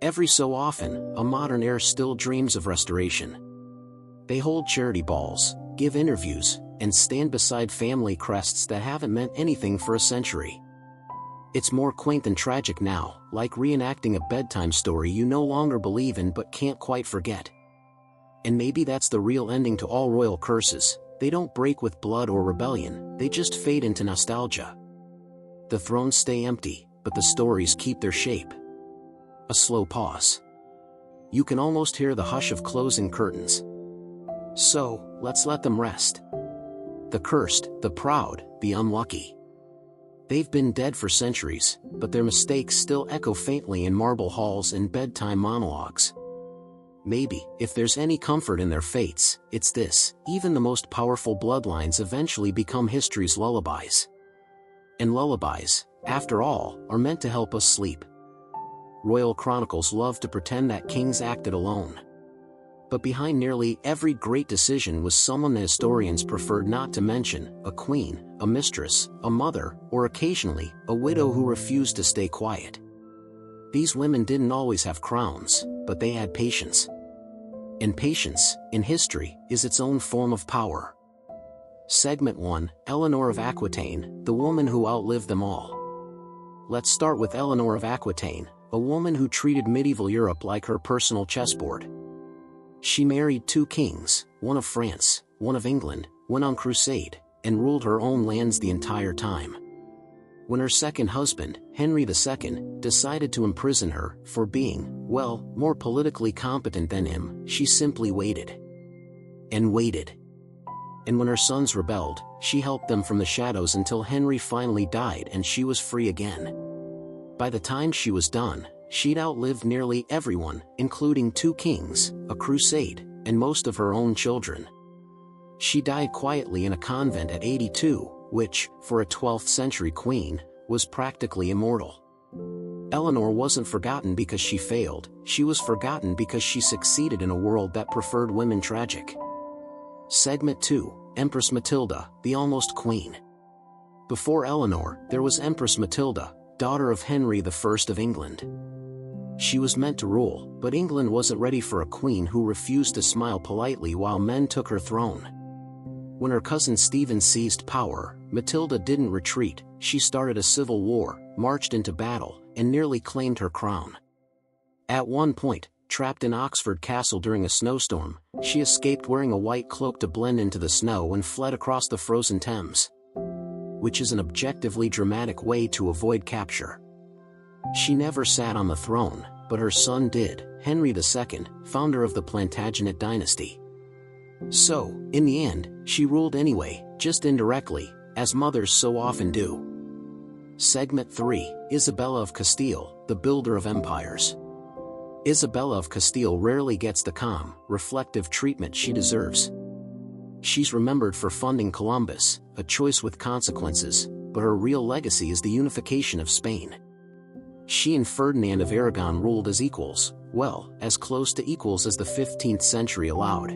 Every so often, a modern heir still dreams of restoration. They hold charity balls, give interviews, and stand beside family crests that haven't meant anything for a century. It's more quaint than tragic now, like reenacting a bedtime story you no longer believe in but can't quite forget. And maybe that's the real ending to all royal curses: they don't break with blood or rebellion, they just fade into nostalgia. The thrones stay empty, but the stories keep their shape. A slow pause. You can almost hear the hush of closing curtains. So, let's let them rest. The cursed, the proud, the unlucky. They've been dead for centuries, but their mistakes still echo faintly in marble halls and bedtime monologues. Maybe, if there's any comfort in their fates, it's this: even the most powerful bloodlines eventually become history's lullabies. And lullabies, after all, are meant to help us sleep. Royal chronicles love to pretend that kings acted alone. But behind nearly every great decision was someone the historians preferred not to mention: a queen, a mistress, a mother, or occasionally, a widow who refused to stay quiet. These women didn't always have crowns, but they had patience. And patience, in history, is its own form of power. Segment 1, Eleanor of Aquitaine, the woman who outlived them all. Let's start with Eleanor of Aquitaine, a woman who treated medieval Europe like her personal chessboard. She married 2 kings, one of France, one of England, went on crusade, and ruled her own lands the entire time. When her second husband, Henry II, decided to imprison her for being, well, more politically competent than him, she simply waited. And waited. And when her sons rebelled, she helped them from the shadows until Henry finally died and she was free again. By the time she was done, she'd outlived nearly everyone, including 2 kings, a crusade, and most of her own children. She died quietly in a convent at 82, which, for a 12th century queen, was practically immortal. Eleanor wasn't forgotten because she failed, she was forgotten because she succeeded in a world that preferred women tragic. Segment 2, Empress Matilda, the almost queen. Before Eleanor, there was Empress Matilda, daughter of Henry I of England. She was meant to rule, but England wasn't ready for a queen who refused to smile politely while men took her throne. When her cousin Stephen seized power, Matilda didn't retreat, she started a civil war, marched into battle, and nearly claimed her crown. At one point, trapped in Oxford Castle during a snowstorm, she escaped wearing a white cloak to blend into the snow and fled across the frozen Thames. Which is an objectively dramatic way to avoid capture. She never sat on the throne, but her son did, Henry II, founder of the Plantagenet dynasty. So, in the end, she ruled anyway, just indirectly, as mothers so often do. Segment 3, Isabella of Castile, the builder of empires. Isabella of Castile rarely gets the calm, reflective treatment she deserves. She's remembered for funding Columbus, a choice with consequences, but her real legacy is the unification of Spain. She and Ferdinand of Aragon ruled as equals, well, as close to equals as the 15th century allowed.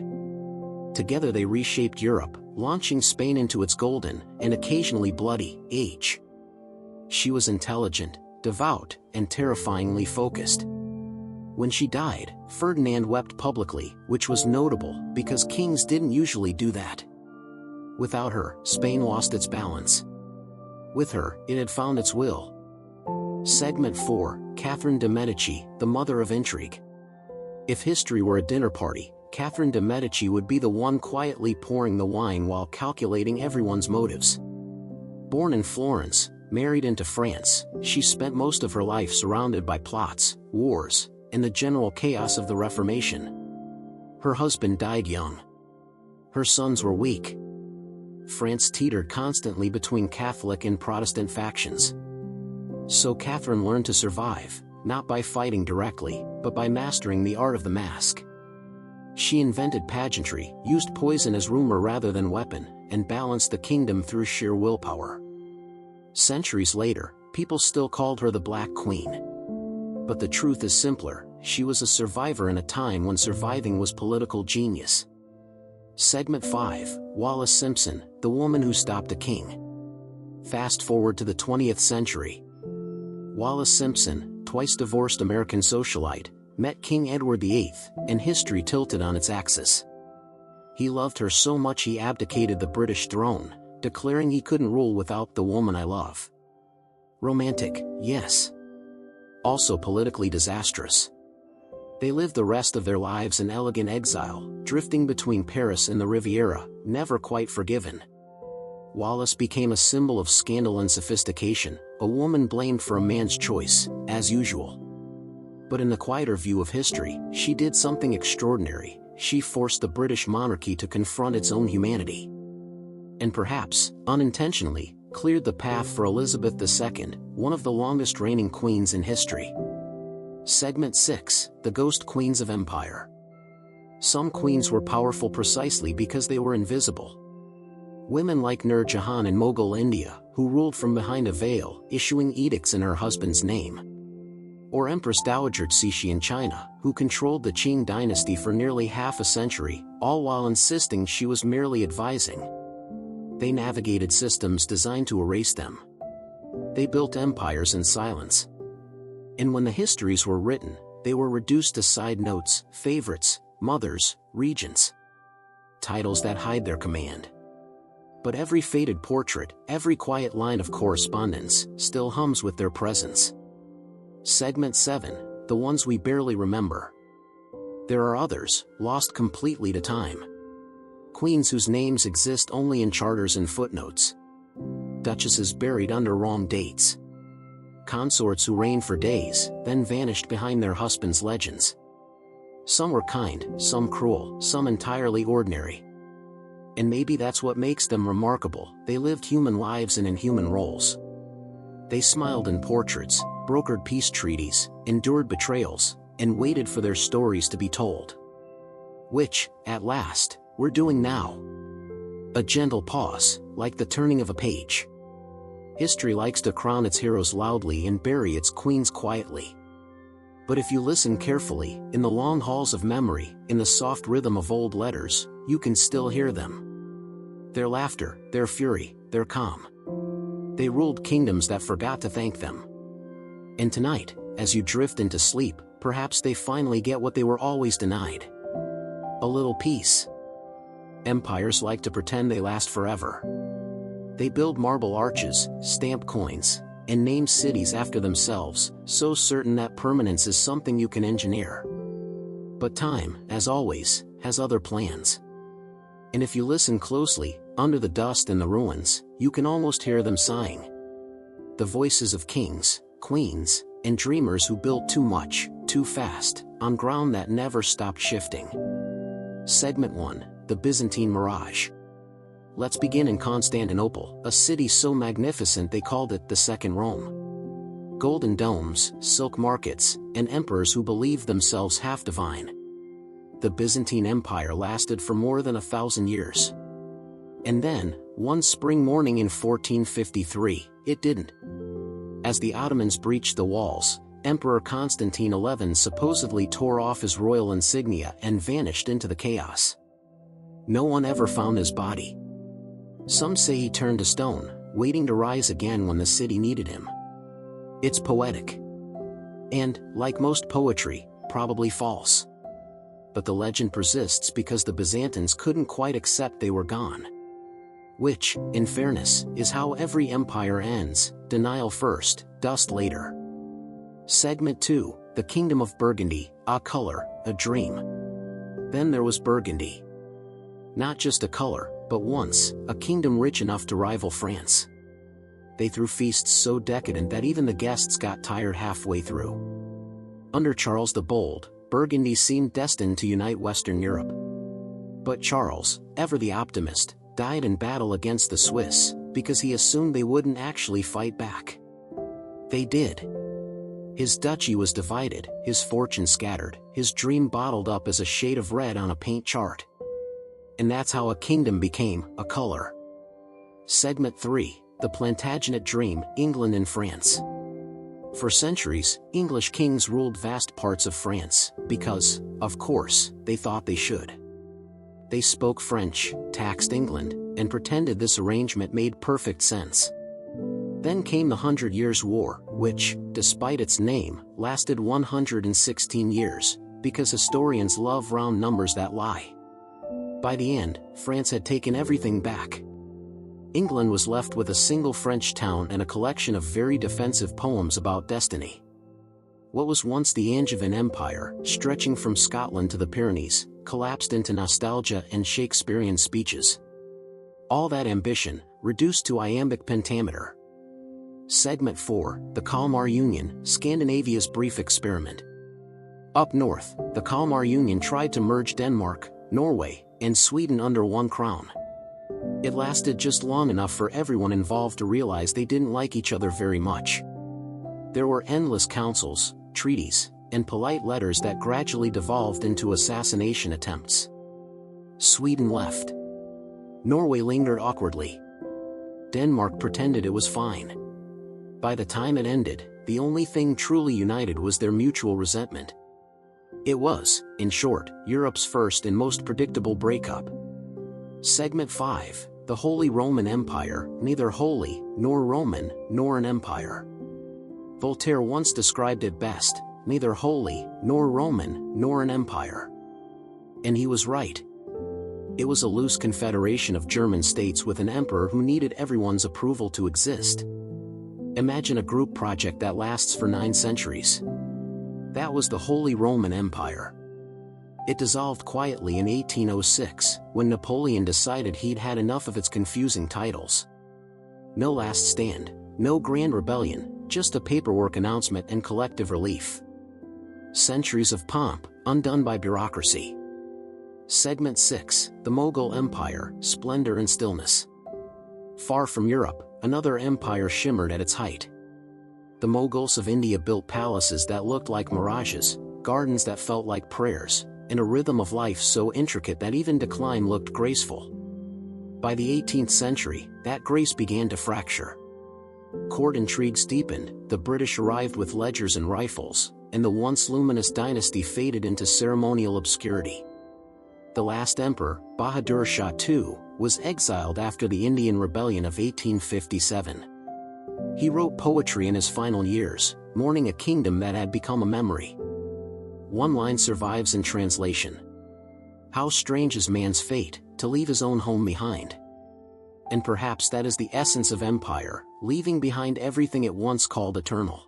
Together they reshaped Europe, launching Spain into its golden, and occasionally bloody, age. She was intelligent, devout, and terrifyingly focused. When she died, Ferdinand wept publicly, which was notable because kings didn't usually do that. Without her, Spain lost its balance. With her, it had found its will. Segment 4, Catherine de' Medici, the mother of intrigue. If history were a dinner party, Catherine de' Medici would be the one quietly pouring the wine while calculating everyone's motives. Born in Florence, married into France, she spent most of her life surrounded by plots, wars, and the general chaos of the Reformation. Her husband died young. Her sons were weak. France teetered constantly between Catholic and Protestant factions. So Catherine learned to survive, not by fighting directly, but by mastering the art of the mask. She invented pageantry, used poison as rumor rather than weapon, and balanced the kingdom through sheer willpower. Centuries later, people still called her the Black Queen. But the truth is simpler, she was a survivor in a time when surviving was political genius. Segment 5, Wallis Simpson, the woman who stopped a king. Fast forward to the 20th century. Wallis Simpson, twice divorced American socialite, met King Edward VIII, and history tilted on its axis. He loved her so much he abdicated the British throne, declaring he couldn't rule without the woman I love. Romantic, yes. Also politically disastrous. They lived the rest of their lives in elegant exile, drifting between Paris and the Riviera, never quite forgiven. Wallis became a symbol of scandal and sophistication, a woman blamed for a man's choice, as usual. But in the quieter view of history, she did something extraordinary. She forced the British monarchy to confront its own humanity. And perhaps, unintentionally, cleared the path for Elizabeth II, one of the longest reigning queens in history. Segment 6, The Ghost Queens of Empire. Some queens were powerful precisely because they were invisible. Women like Nur Jahan in Mughal India, who ruled from behind a veil, issuing edicts in her husband's name. Or Empress Dowager Cixi in China, who controlled the Qing dynasty for nearly half a century, all while insisting she was merely advising. They navigated systems designed to erase them. They built empires in silence. And when the histories were written, they were reduced to side notes, favorites, mothers, regents. Titles that hide their command. But every faded portrait, every quiet line of correspondence, still hums with their presence. Segment 7, The Ones We Barely Remember. There are others, lost completely to time. Queens whose names exist only in charters and footnotes. Duchesses buried under wrong dates. Consorts who reigned for days, then vanished behind their husbands' legends. Some were kind, some cruel, some entirely ordinary. And maybe that's what makes them remarkable. They lived human lives in inhuman roles. They smiled in portraits, brokered peace treaties, endured betrayals, and waited for their stories to be told. Which, at last, we're doing now. A gentle pause, like the turning of a page. History likes to crown its heroes loudly and bury its queens quietly. But if you listen carefully, in the long halls of memory, in the soft rhythm of old letters, you can still hear them. Their laughter, their fury, their calm. They ruled kingdoms that forgot to thank them. And tonight, as you drift into sleep, perhaps they finally get what they were always denied. A little peace. Empires like to pretend they last forever. They build marble arches, stamp coins, and name cities after themselves, so certain that permanence is something you can engineer. But time, as always, has other plans. And if you listen closely, under the dust and the ruins, you can almost hear them sighing. The voices of kings, queens, and dreamers who built too much, too fast, on ground that never stopped shifting. Segment 1, The Byzantine Mirage. Let's begin in Constantinople, a city so magnificent they called it the Second Rome. Golden domes, silk markets, and emperors who believed themselves half divine. The Byzantine Empire lasted for more than 1,000 years. And then, one spring morning in 1453, it didn't. As the Ottomans breached the walls, Emperor Constantine XI supposedly tore off his royal insignia and vanished into the chaos. No one ever found his body. Some say he turned to stone, waiting to rise again when the city needed him. It's poetic. And, like most poetry, probably false. But the legend persists because the Byzantines couldn't quite accept they were gone. Which, in fairness, is how every empire ends: denial first, dust later. Segment 2, The Kingdom of Burgundy, a color, a dream. Then there was Burgundy. Not just a color, but once, a kingdom rich enough to rival France. They threw feasts so decadent that even the guests got tired halfway through. Under Charles the Bold, Burgundy seemed destined to unite Western Europe. But Charles, ever the optimist, died in battle against the Swiss, because he assumed they wouldn't actually fight back. They did. His duchy was divided, his fortune scattered, his dream bottled up as a shade of red on a paint chart. And that's how a kingdom became a color. Segment 3, The Plantagenet Dream, England and France. For centuries, English kings ruled vast parts of France, because, of course, they thought they should. They spoke French, taxed England, and pretended this arrangement made perfect sense. Then came the 100 Years' War, which, despite its name, lasted 116 years, because historians love round numbers that lie. By the end, France had taken everything back. England was left with a single French town and a collection of very defensive poems about destiny. What was once the Angevin Empire, stretching from Scotland to the Pyrenees, collapsed into nostalgia and Shakespearean speeches. All that ambition, reduced to iambic pentameter. Segment 4, the Kalmar Union, Scandinavia's brief experiment. Up north, the Kalmar Union tried to merge Denmark, Norway, and Sweden under one crown. It lasted just long enough for everyone involved to realize they didn't like each other very much. There were endless councils, treaties, and polite letters that gradually devolved into assassination attempts. Sweden left. Norway lingered awkwardly. Denmark pretended it was fine. By the time it ended, the only thing truly united was their mutual resentment. It was, in short, Europe's first and most predictable breakup. Segment 5, the Holy Roman Empire, neither holy, nor Roman, nor an empire. Voltaire once described it best, neither holy, nor Roman, nor an empire. And he was right. It was a loose confederation of German states with an emperor who needed everyone's approval to exist. Imagine a group project that lasts for 9 centuries. That was the Holy Roman Empire. It dissolved quietly in 1806, when Napoleon decided he'd had enough of its confusing titles. No last stand, no grand rebellion, just a paperwork announcement and collective relief. Centuries of pomp, undone by bureaucracy. Segment 6, the Mughal Empire, Splendor and Stillness. Far from Europe, another empire shimmered at its height. The Mughals of India built palaces that looked like mirages, gardens that felt like prayers, and a rhythm of life so intricate that even decline looked graceful. By the 18th century, that grace began to fracture. Court intrigues deepened, the British arrived with ledgers and rifles, and the once luminous dynasty faded into ceremonial obscurity. The last emperor, Bahadur Shah II, was exiled after the Indian Rebellion of 1857. He wrote poetry in his final years, mourning a kingdom that had become a memory. One line survives in translation. How strange is man's fate, to leave his own home behind. And perhaps that is the essence of empire, leaving behind everything it once called eternal.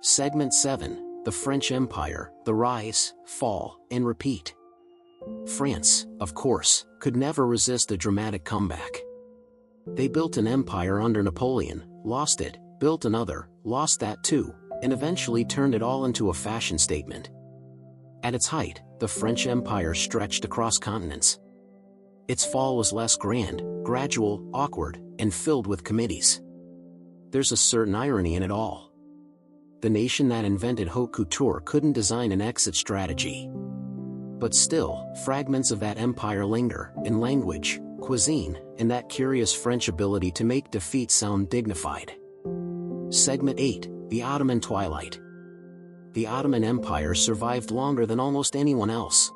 Segment 7, the French Empire, the rise, fall, and repeat. France, of course, could never resist a dramatic comeback. They built an empire under Napoleon, lost it, built another, lost that too, and eventually turned it all into a fashion statement. At its height, the French Empire stretched across continents. Its fall was less grand, gradual, awkward, and filled with committees. There's a certain irony in it all. The nation that invented haute couture couldn't design an exit strategy. But still, fragments of that empire linger, in language, cuisine, and that curious French ability to make defeat sound dignified. Segment 8, the Ottoman Twilight. The Ottoman Empire survived longer than almost anyone else.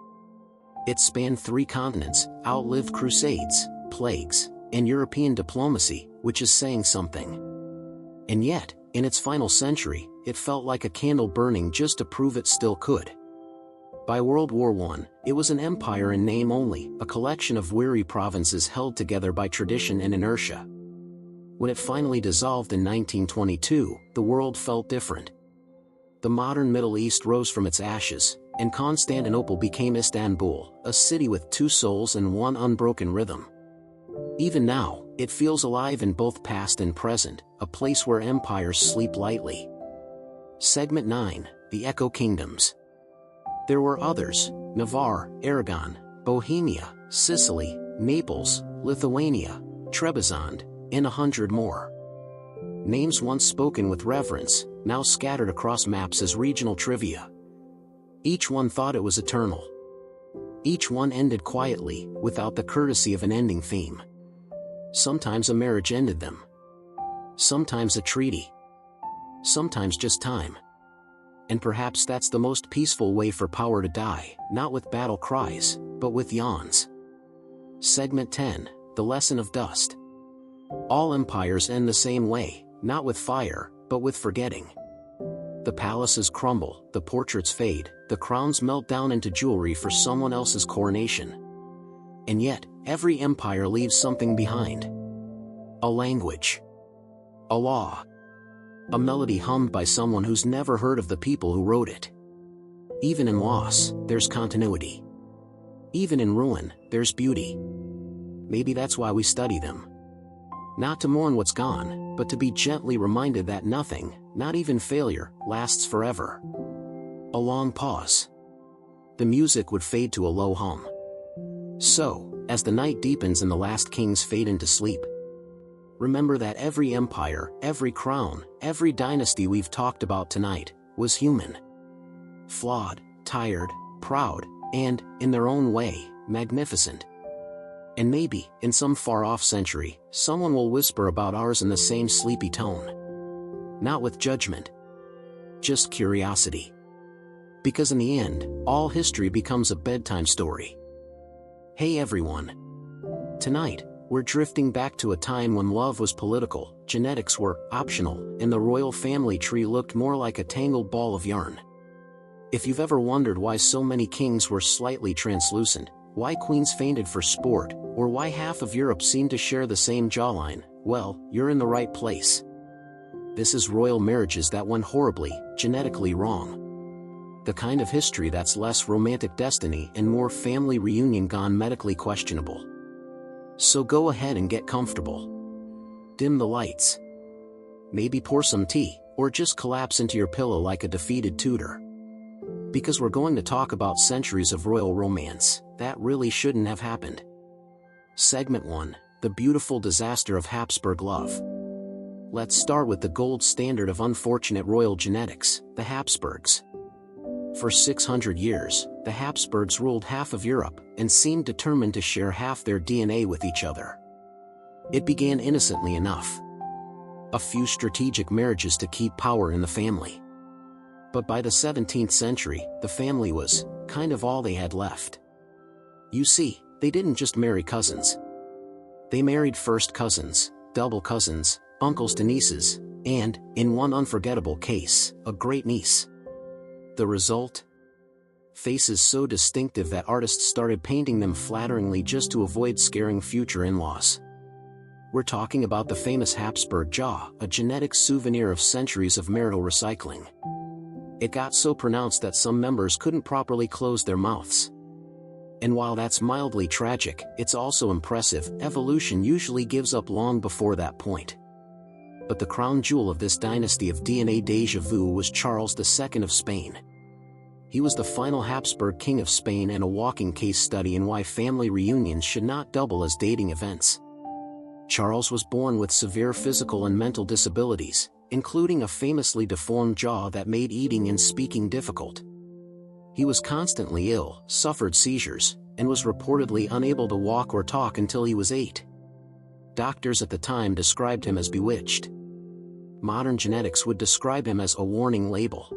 It spanned 3 continents, outlived crusades, plagues, and European diplomacy, which is saying something. And yet, in its final century, it felt like a candle burning just to prove it still could. By World War I, it was an empire in name only, a collection of weary provinces held together by tradition and inertia. When it finally dissolved in 1922, the world felt different. The modern Middle East rose from its ashes, and Constantinople became Istanbul, a city with 2 souls and one unbroken rhythm. Even now, it feels alive in both past and present, a place where empires sleep lightly. Segment 9, the Echo Kingdoms. There were others: Navarre, Aragon, Bohemia, Sicily, Naples, Lithuania, Trebizond, and 100 more. Names once spoken with reverence, now scattered across maps as regional trivia. Each one thought it was eternal. Each one ended quietly, without the courtesy of an ending theme. Sometimes a marriage ended them. Sometimes a treaty. Sometimes just time. And perhaps that's the most peaceful way for power to die, not with battle cries, but with yawns. Segment 10, the Lesson of Dust. All empires end the same way, not with fire, but with forgetting. The palaces crumble, the portraits fade, the crowns melt down into jewelry for someone else's coronation. And yet, every empire leaves something behind. A language. A law. A melody hummed by someone who's never heard of the people who wrote it. Even in loss, there's continuity. Even in ruin, there's beauty. Maybe that's why we study them. Not to mourn what's gone, but to be gently reminded that nothing, not even failure, lasts forever. A long pause. The music would fade to a low hum. So, as the night deepens and the last kings fade into sleep, remember that every empire, every crown, every dynasty we've talked about tonight, was human. Flawed, tired, proud, and, in their own way, magnificent. And maybe, in some far-off century, someone will whisper about ours in the same sleepy tone. Not with judgment. Just curiosity. Because in the end, all history becomes a bedtime story. Hey everyone. Tonight, we're drifting back to a time when love was political, genetics were optional, and the royal family tree looked more like a tangled ball of yarn. If you've ever wondered why so many kings were slightly translucent, why queens fainted for sport, or why half of Europe seemed to share the same jawline, well, you're in the right place. This is royal marriages that went horribly, genetically wrong. The kind of history that's less romantic destiny and more family reunion gone medically questionable. So go ahead and get comfortable. Dim the lights. Maybe pour some tea, or just collapse into your pillow like a defeated Tudor. Because we're going to talk about centuries of royal romance that really shouldn't have happened. Segment 1, The Beautiful Disaster of Habsburg Love. Let's start with the gold standard of unfortunate royal genetics, the Habsburgs. For 600 years, the Habsburgs ruled half of Europe and seemed determined to share half their DNA with each other. It began innocently enough. A few strategic marriages to keep power in the family. But by the 17th century, the family was kind of all they had left. You see, they didn't just marry cousins. They married first cousins, double cousins, uncles to nieces, and, in one unforgettable case, a great niece. The result? Faces so distinctive that artists started painting them flatteringly just to avoid scaring future in-laws. We're talking about the famous Habsburg jaw, a genetic souvenir of centuries of marital recycling. It got so pronounced that some members couldn't properly close their mouths. And while that's mildly tragic, it's also impressive. Evolution usually gives up long before that point. But the crown jewel of this dynasty of DNA déjà vu was Charles II of Spain. He was the final Habsburg king of Spain and a walking case study in why family reunions should not double as dating events. Charles was born with severe physical and mental disabilities, including a famously deformed jaw that made eating and speaking difficult. He was constantly ill, suffered seizures, and was reportedly unable to walk or talk until he was 8. Doctors at the time described him as bewitched. Modern genetics would describe him as a warning label.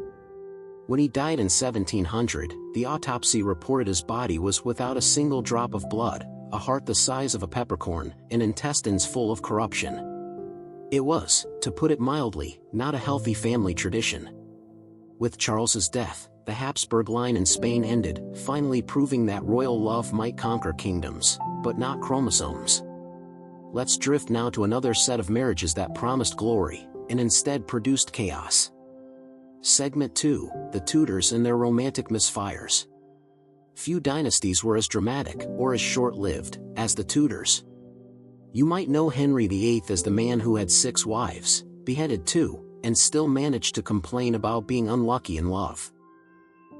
When he died in 1700, the autopsy reported his body was without a single drop of blood, a heart the size of a peppercorn, and intestines full of corruption. It was, to put it mildly, not a healthy family tradition. With Charles's death, the Habsburg line in Spain ended, finally proving that royal love might conquer kingdoms, but not chromosomes. Let's drift now to another set of marriages that promised glory, and instead produced chaos. Segment 2, The Tudors and Their Romantic Misfires. Few dynasties were as dramatic, or as short-lived, as the Tudors. You might know Henry VIII as the man who had 6 wives, beheaded 2, and still managed to complain about being unlucky in love.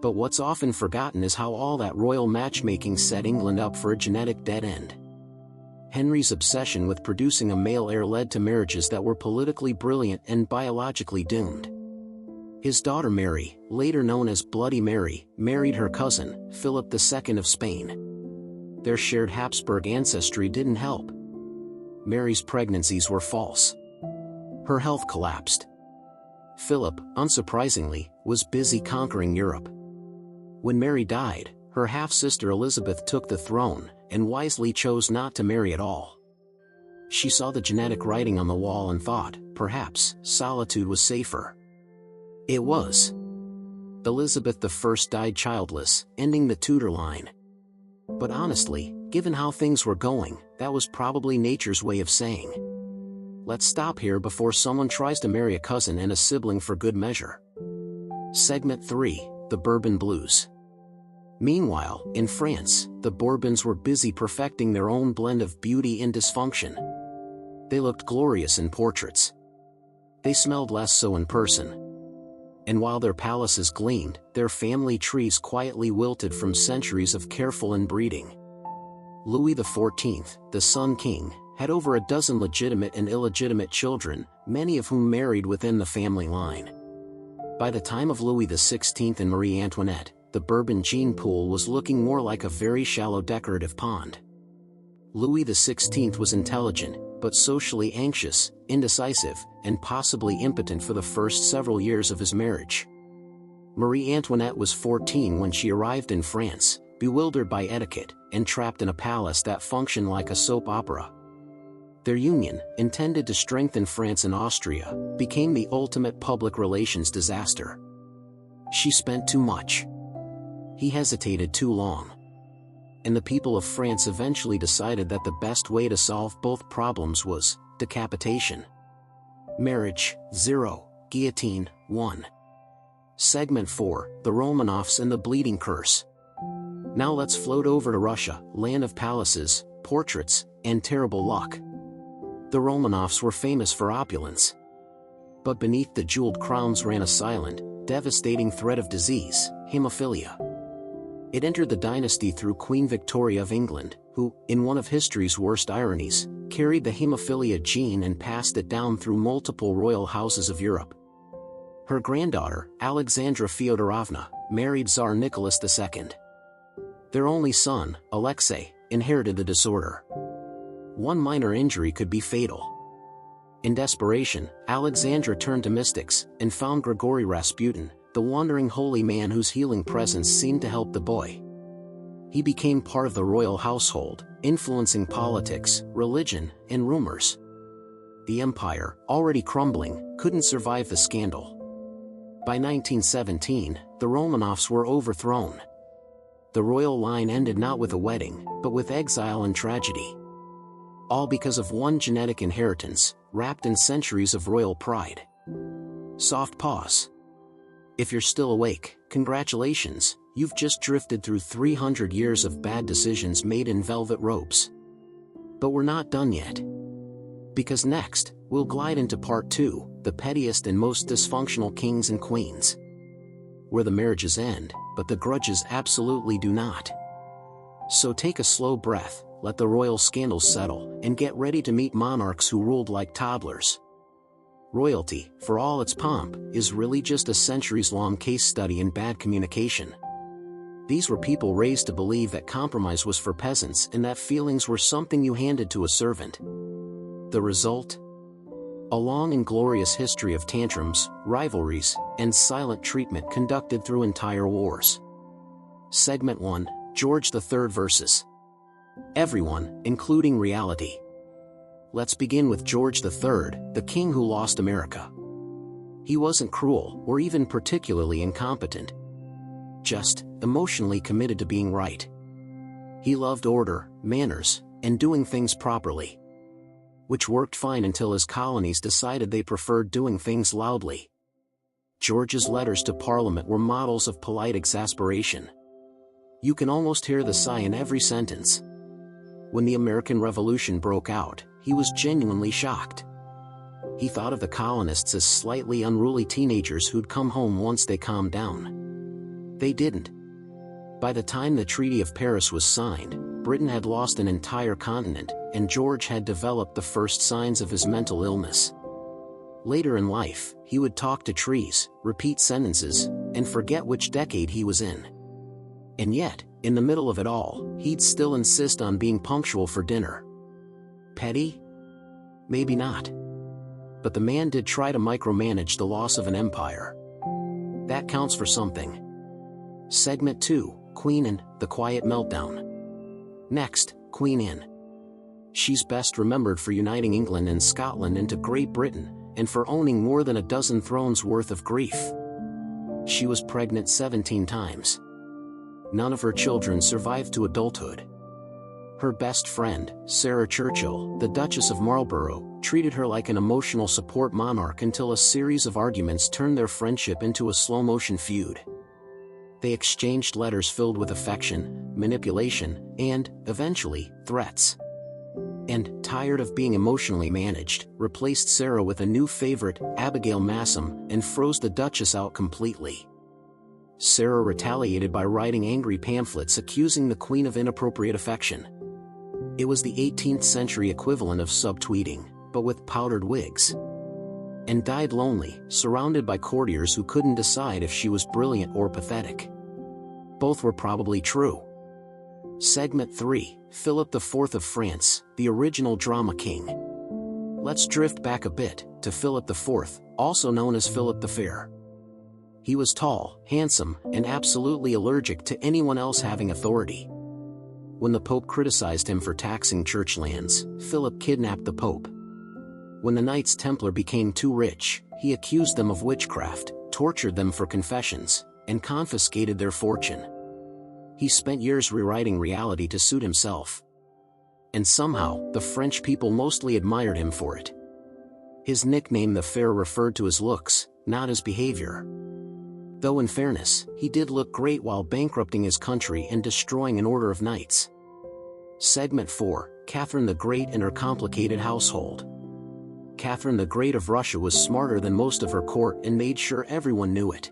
But what's often forgotten is how all that royal matchmaking set England up for a genetic dead end. Henry's obsession with producing a male heir led to marriages that were politically brilliant and biologically doomed. His daughter Mary, later known as Bloody Mary, married her cousin, Philip II of Spain. Their shared Habsburg ancestry didn't help. Mary's pregnancies were false. Her health collapsed. Philip, unsurprisingly, was busy conquering Europe. When Mary died, her half-sister Elizabeth took the throne, and wisely chose not to marry at all. She saw the genetic writing on the wall and thought, perhaps, solitude was safer. It was. Elizabeth I died childless, ending the Tudor line. But honestly, given how things were going, that was probably nature's way of saying, let's stop here before someone tries to marry a cousin and a sibling for good measure. Segment 3, The Bourbon Blues. Meanwhile, in France, the Bourbons were busy perfecting their own blend of beauty and dysfunction. They looked glorious in portraits. They smelled less so in person. And while their palaces gleamed, their family trees quietly wilted from centuries of careful inbreeding. Louis XIV, the Sun King, had over a dozen legitimate and illegitimate children, many of whom married within the family line. By the time of Louis XVI and Marie Antoinette, the Bourbon gene pool was looking more like a very shallow decorative pond. Louis XVI was intelligent, but socially anxious, indecisive, and possibly impotent for the first several years of his marriage. Marie Antoinette was 14 when she arrived in France, bewildered by etiquette, and trapped in a palace that functioned like a soap opera. Their union, intended to strengthen France and Austria, became the ultimate public relations disaster. She spent too much. He hesitated too long. And the people of France eventually decided that the best way to solve both problems was decapitation. Marriage, 0, guillotine, 1. Segment 4, the Romanovs and the Bleeding Curse. Now let's float over to Russia, land of palaces, portraits, and terrible luck. The Romanovs were famous for opulence. But beneath the jeweled crowns ran a silent, devastating threat of disease, hemophilia. It entered the dynasty through Queen Victoria of England, who, in one of history's worst ironies, carried the hemophilia gene and passed it down through multiple royal houses of Europe. Her granddaughter, Alexandra Fyodorovna, married Tsar Nicholas II. Their only son, Alexei, inherited the disorder. One minor injury could be fatal. In desperation, Alexandra turned to mystics and found Grigory Rasputin, the wandering holy man whose healing presence seemed to help the boy. He became part of the royal household, influencing politics, religion, and rumors. The empire, already crumbling, couldn't survive the scandal. By 1917, the Romanovs were overthrown. The royal line ended not with a wedding, but with exile and tragedy. All because of one genetic inheritance, wrapped in centuries of royal pride. Soft pause. If you're still awake, congratulations, you've just drifted through 300 years of bad decisions made in velvet ropes. But we're not done yet. Because next, we'll glide into part 2, the pettiest and most dysfunctional kings and queens. Where the marriages end, but the grudges absolutely do not. So take a slow breath, let the royal scandals settle, and get ready to meet monarchs who ruled like toddlers. Royalty, for all its pomp, is really just a centuries-long case study in bad communication. These were people raised to believe that compromise was for peasants and that feelings were something you handed to a servant. The result? A long and glorious history of tantrums, rivalries, and silent treatment conducted through entire wars. Segment 1, George III versus everyone, including reality. Let's begin with George III, the king who lost America. He wasn't cruel or even particularly incompetent. Just emotionally committed to being right. He loved order, manners, and doing things properly. Which worked fine until his colonies decided they preferred doing things loudly. George's letters to Parliament were models of polite exasperation. You can almost hear the sigh in every sentence. When the American Revolution broke out, he was genuinely shocked. He thought of the colonists as slightly unruly teenagers who'd come home once they calmed down. They didn't. By the time the Treaty of Paris was signed, Britain had lost an entire continent, and George had developed the first signs of his mental illness. Later in life, he would talk to trees, repeat sentences, and forget which decade he was in. And yet, in the middle of it all, he'd still insist on being punctual for dinner. Petty? Maybe not. But the man did try to micromanage the loss of an empire. That counts for something. Segment 2, Queen Anne, the Quiet Meltdown. Next, Queen Anne. She's best remembered for uniting England and Scotland into Great Britain, and for owning more than a dozen thrones worth of grief. She was pregnant 17 times. None of her children survived to adulthood. Her best friend, Sarah Churchill, the Duchess of Marlborough, treated her like an emotional support monarch until a series of arguments turned their friendship into a slow-motion feud. They exchanged letters filled with affection, manipulation, and, eventually, threats. and, tired of being emotionally managed, replaced Sarah with a new favorite, Abigail Massam, and froze the Duchess out completely. Sarah retaliated by writing angry pamphlets accusing the Queen of inappropriate affection. It was the 18th century equivalent of subtweeting, but with powdered wigs. And died lonely, surrounded by courtiers who couldn't decide if she was brilliant or pathetic. Both were probably true. Segment 3, Philip IV of France, the original drama king. Let's drift back a bit, to Philip IV, also known as Philip the Fair. He was tall, handsome, and absolutely allergic to anyone else having authority. When the Pope criticized him for taxing church lands, Philip kidnapped the Pope. When the Knights Templar became too rich, he accused them of witchcraft, tortured them for confessions, and confiscated their fortune. He spent years rewriting reality to suit himself. And somehow, the French people mostly admired him for it. His nickname the Fair referred to his looks, not his behavior. Though in fairness, he did look great while bankrupting his country and destroying an order of knights. Segment 4, Catherine the Great and her complicated household. Catherine the Great of Russia was smarter than most of her court and made sure everyone knew it.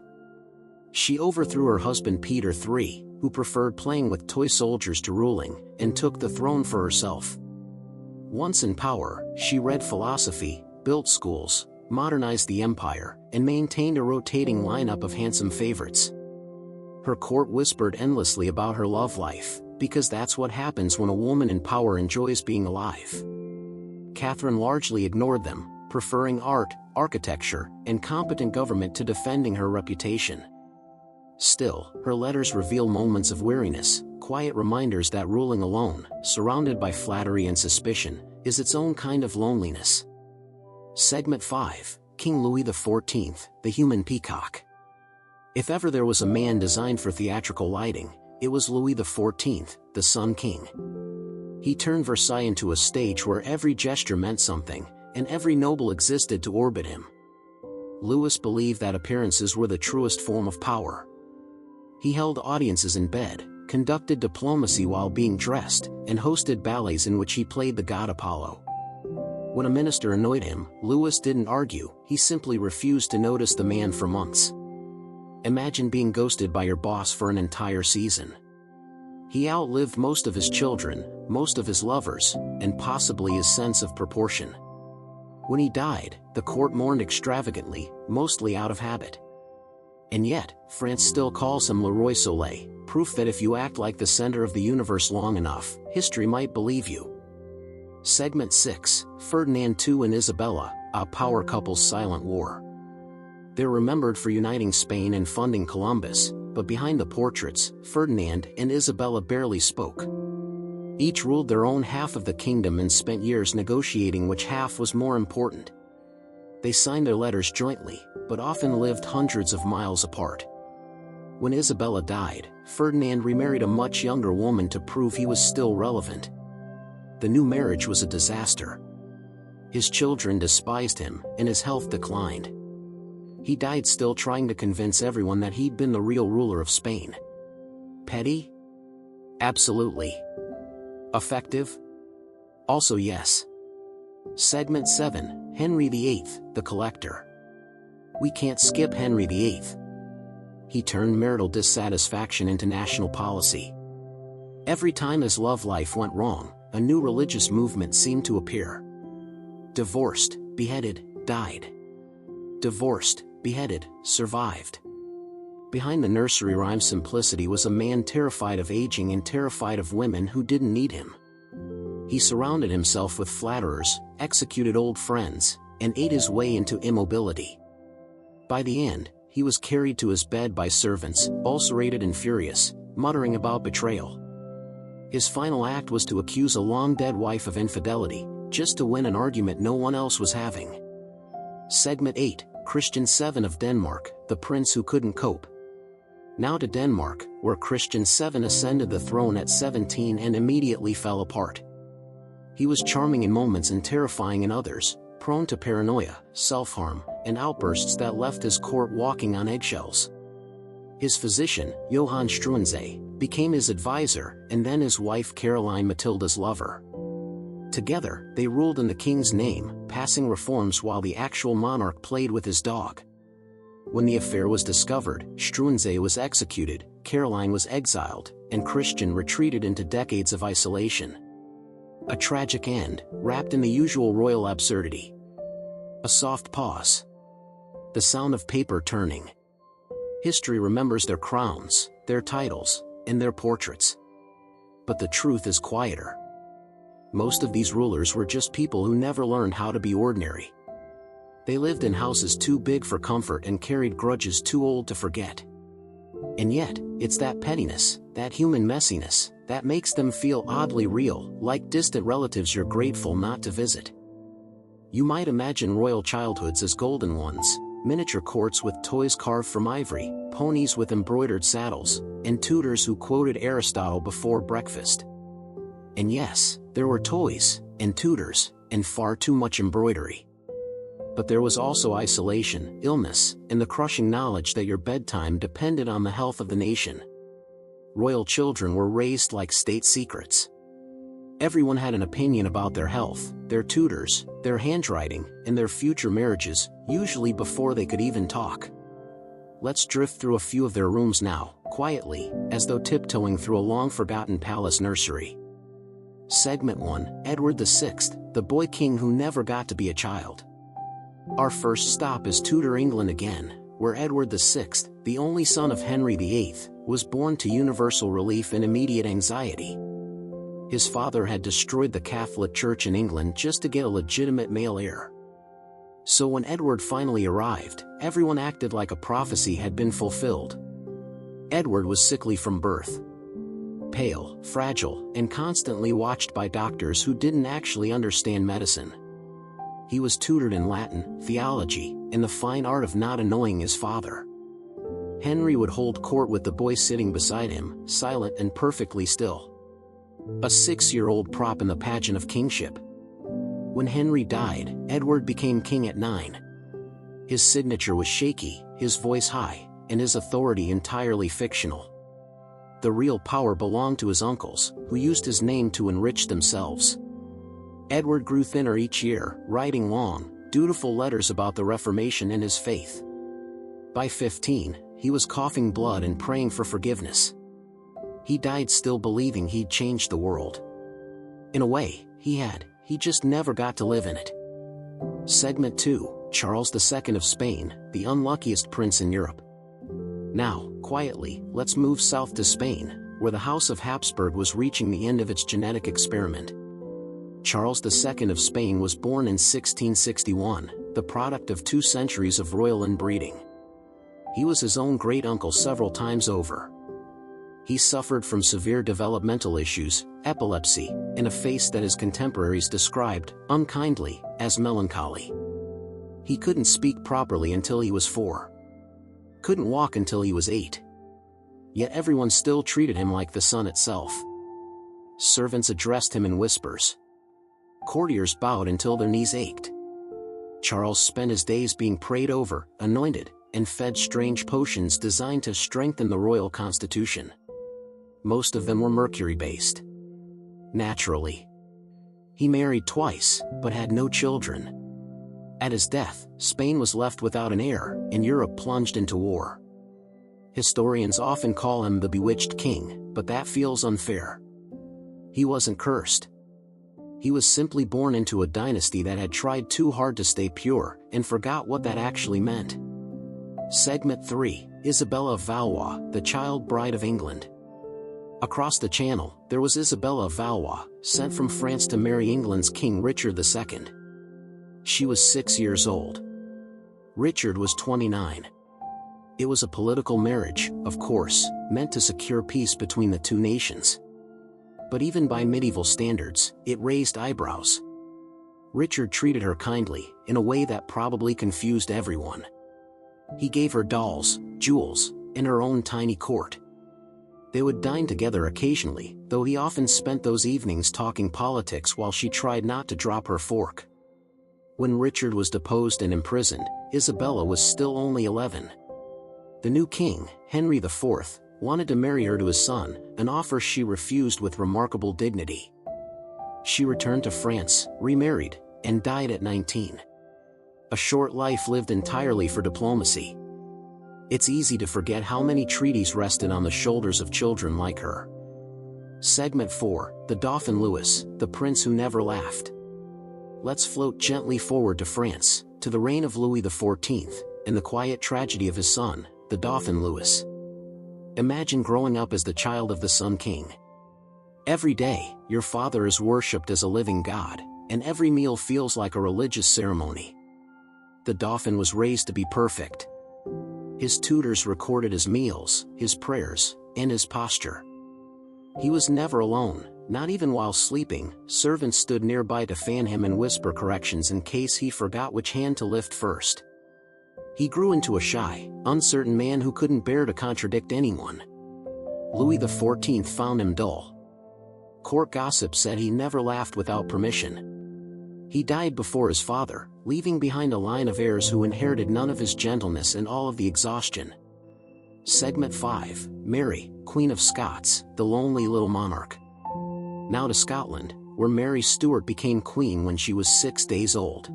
She overthrew her husband Peter III, who preferred playing with toy soldiers to ruling, and took the throne for herself. Once in power, she read philosophy, built schools, modernized the empire, and maintained a rotating lineup of handsome favorites. Her court whispered endlessly about her love life, because that's what happens when a woman in power enjoys being alive. Catherine largely ignored them, preferring art, architecture, and competent government to defending her reputation. Still, her letters reveal moments of weariness, quiet reminders that ruling alone, surrounded by flattery and suspicion, is its own kind of loneliness. Segment 5, King Louis XIV, the Human Peacock. If ever there was a man designed for theatrical lighting, it was Louis XIV, the Sun King. He turned Versailles into a stage where every gesture meant something, and every noble existed to orbit him. Louis believed that appearances were the truest form of power. He held audiences in bed, conducted diplomacy while being dressed, and hosted ballets in which he played the god Apollo. When a minister annoyed him, Louis didn't argue, he simply refused to notice the man for months. Imagine being ghosted by your boss for an entire season. He outlived most of his children, most of his lovers, and possibly his sense of proportion. When he died, the court mourned extravagantly, mostly out of habit. And yet, France still calls him Le Roi Soleil, proof that if you act like the center of the universe long enough, history might believe you. Segment 6, Ferdinand II and Isabella, a power couple's silent war. They're remembered for uniting Spain and funding Columbus, but behind the portraits, Ferdinand and Isabella barely spoke. Each ruled their own half of the kingdom and spent years negotiating which half was more important. They signed their letters jointly, but often lived hundreds of miles apart. When Isabella died, Ferdinand remarried a much younger woman to prove he was still relevant. The new marriage was a disaster. His children despised him, and his health declined. He died still trying to convince everyone that he'd been the real ruler of Spain. Petty? Absolutely. Effective? Also yes. Segment 7, Henry VIII, the Collector. We can't skip Henry VIII. He turned marital dissatisfaction into national policy. Every time his love life went wrong, a new religious movement seemed to appear. Divorced, beheaded, died. Divorced, beheaded, survived. Behind the nursery rhyme simplicity was a man terrified of aging and terrified of women who didn't need him. He surrounded himself with flatterers, executed old friends, and ate his way into immobility. By the end, he was carried to his bed by servants, ulcerated and furious, muttering about betrayal. His final act was to accuse a long-dead wife of infidelity, just to win an argument no one else was having. Segment 8, Christian VII of Denmark, the prince who couldn't cope. Now to Denmark, where Christian VII ascended the throne at 17 and immediately fell apart. He was charming in moments and terrifying in others, prone to paranoia, self-harm, and outbursts that left his court walking on eggshells. His physician, Johann Struensee, became his advisor, and then his wife Caroline Matilda's lover. To Together, they ruled in the king's name, passing reforms while the actual monarch played with his dog. When the affair was discovered, Struensee was executed, Caroline was exiled, and Christian retreated into decades of isolation. A tragic end, wrapped in the usual royal absurdity. A soft pause. The sound of paper turning. History remembers their crowns, their titles, and their portraits. But the truth is quieter. Most of these rulers were just people who never learned how to be ordinary. They lived in houses too big for comfort and carried grudges too old to forget. And yet, it's that pettiness, that human messiness, that makes them feel oddly real, like distant relatives you're grateful not to visit. You might imagine royal childhoods as golden ones, miniature courts with toys carved from ivory, ponies with embroidered saddles, and tutors who quoted Aristotle before breakfast. And yes, there were toys, and tutors, and far too much embroidery. But there was also isolation, illness, and the crushing knowledge that your bedtime depended on the health of the nation. Royal children were raised like state secrets. Everyone had an opinion about their health, their tutors, their handwriting, and their future marriages, usually before they could even talk. Let's drift through a few of their rooms now, quietly, as though tiptoeing through a long-forgotten palace nursery. Segment 1, Edward VI, the boy king who never got to be a child. Our first stop is Tudor England again, where Edward VI, the only son of Henry VIII, was born to universal relief and immediate anxiety. His father had destroyed the Catholic Church in England just to get a legitimate male heir. So when Edward finally arrived, everyone acted like a prophecy had been fulfilled. Edward was sickly from birth. Pale, fragile, and constantly watched by doctors who didn't actually understand medicine. He was tutored in Latin, theology, and the fine art of not annoying his father. Henry would hold court with the boy sitting beside him, silent and perfectly still. A 6-year-old prop in the pageant of kingship. When Henry died, Edward became king at 9. His signature was shaky, his voice high, and his authority entirely fictional. The real power belonged to his uncles, who used his name to enrich themselves. Edward grew thinner each year, writing long, dutiful letters about the Reformation and his faith. By 15, he was coughing blood and praying for forgiveness. He died still believing he'd changed the world. In a way, he just never got to live in it. Segment 2, Charles II of Spain, the unluckiest prince in Europe. Now, quietly, let's move south to Spain, where the House of Habsburg was reaching the end of its genetic experiment. Charles II of Spain was born in 1661, the product of 2 centuries of royal inbreeding. He was his own great-uncle several times over. He suffered from severe developmental issues, epilepsy, and a face that his contemporaries described, unkindly, as melancholy. He couldn't speak properly until he was 4. Couldn't walk until he was 8. Yet everyone still treated him like the sun itself. Servants addressed him in whispers. Courtiers bowed until their knees ached. Charles spent his days being prayed over, anointed, and fed strange potions designed to strengthen the royal constitution. Most of them were mercury-based. Naturally. He married twice, but had no children. At his death, Spain was left without an heir, and Europe plunged into war. Historians often call him the bewitched king, but that feels unfair. He wasn't cursed. He was simply born into a dynasty that had tried too hard to stay pure, and forgot what that actually meant. Segment 3, Isabella of Valois, the child bride of England. Across the channel, there was Isabella of Valois, sent from France to marry England's King Richard II. She was 6 years old. Richard was 29. It was a political marriage, of course, meant to secure peace between the two nations. But even by medieval standards, it raised eyebrows. Richard treated her kindly, in a way that probably confused everyone. He gave her dolls, jewels, and her own tiny court. They would dine together occasionally, though he often spent those evenings talking politics while she tried not to drop her fork. When Richard was deposed and imprisoned, Isabella was still only 11. The new king, Henry IV, wanted to marry her to his son, an offer she refused with remarkable dignity. She returned to France, remarried, and died at 19. A short life lived entirely for diplomacy. It's easy to forget how many treaties rested on the shoulders of children like her. Segment 4, the Dauphin Louis, the prince who never laughed. Let's float gently forward to France, to the reign of Louis XIV, and the quiet tragedy of his son, the Dauphin Louis. Imagine growing up as the child of the Sun King. Every day, your father is worshipped as a living god, and every meal feels like a religious ceremony. The Dauphin was raised to be perfect. His tutors recorded his meals, his prayers, and his posture. He was never alone, not even while sleeping. Servants stood nearby to fan him and whisper corrections in case he forgot which hand to lift first. He grew into a shy, uncertain man who couldn't bear to contradict anyone. Louis XIV found him dull. Court gossip said he never laughed without permission. He died before his father, leaving behind a line of heirs who inherited none of his gentleness and all of the exhaustion. Segment 5, Mary, Queen of Scots, the lonely little monarch. Now to Scotland, where Mary Stuart became queen when she was 6 days old.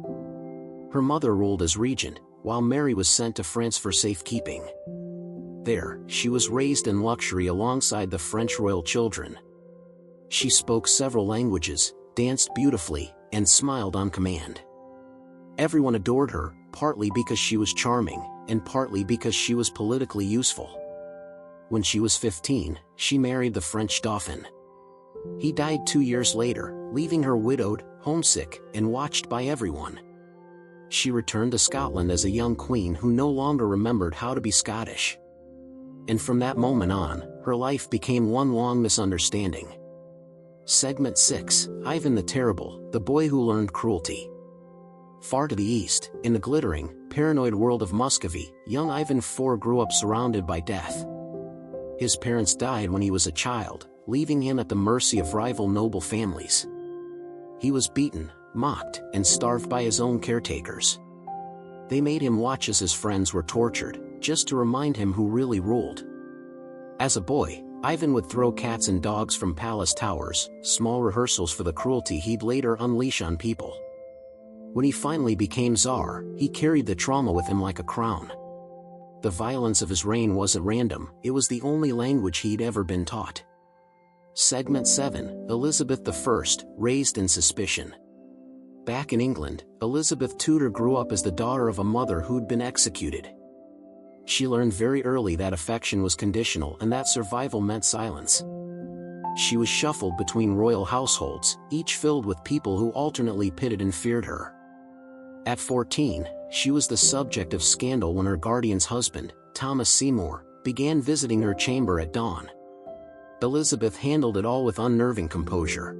Her mother ruled as regent, while Mary was sent to France for safekeeping. There, she was raised in luxury alongside the French royal children. She spoke several languages, danced beautifully, and smiled on command. Everyone adored her, partly because she was charming, and partly because she was politically useful. When she was 15, she married the French Dauphin. He died 2 years later, leaving her widowed, homesick, and watched by everyone. She returned to Scotland as a young queen who no longer remembered how to be Scottish. And from that moment on, her life became one long misunderstanding. Segment 6, Ivan the Terrible, the boy who learned cruelty. Far to the east, in the glittering, paranoid world of Muscovy, young Ivan IV grew up surrounded by death. His parents died when he was a child, leaving him at the mercy of rival noble families. He was beaten, mocked, and starved by his own caretakers. They made him watch as his friends were tortured, just to remind him who really ruled. As a boy, Ivan would throw cats and dogs from palace towers, small rehearsals for the cruelty he'd later unleash on people. When he finally became Tsar, he carried the trauma with him like a crown. The violence of his reign wasn't random, it was the only language he'd ever been taught. Segment 7, Elizabeth I, raised in suspicion. Back in England, Elizabeth Tudor grew up as the daughter of a mother who'd been executed. She learned very early that affection was conditional and that survival meant silence. She was shuffled between royal households, each filled with people who alternately pitted and feared her. At 14, she was the subject of scandal when her guardian's husband, Thomas Seymour, began visiting her chamber at dawn. Elizabeth handled it all with unnerving composure.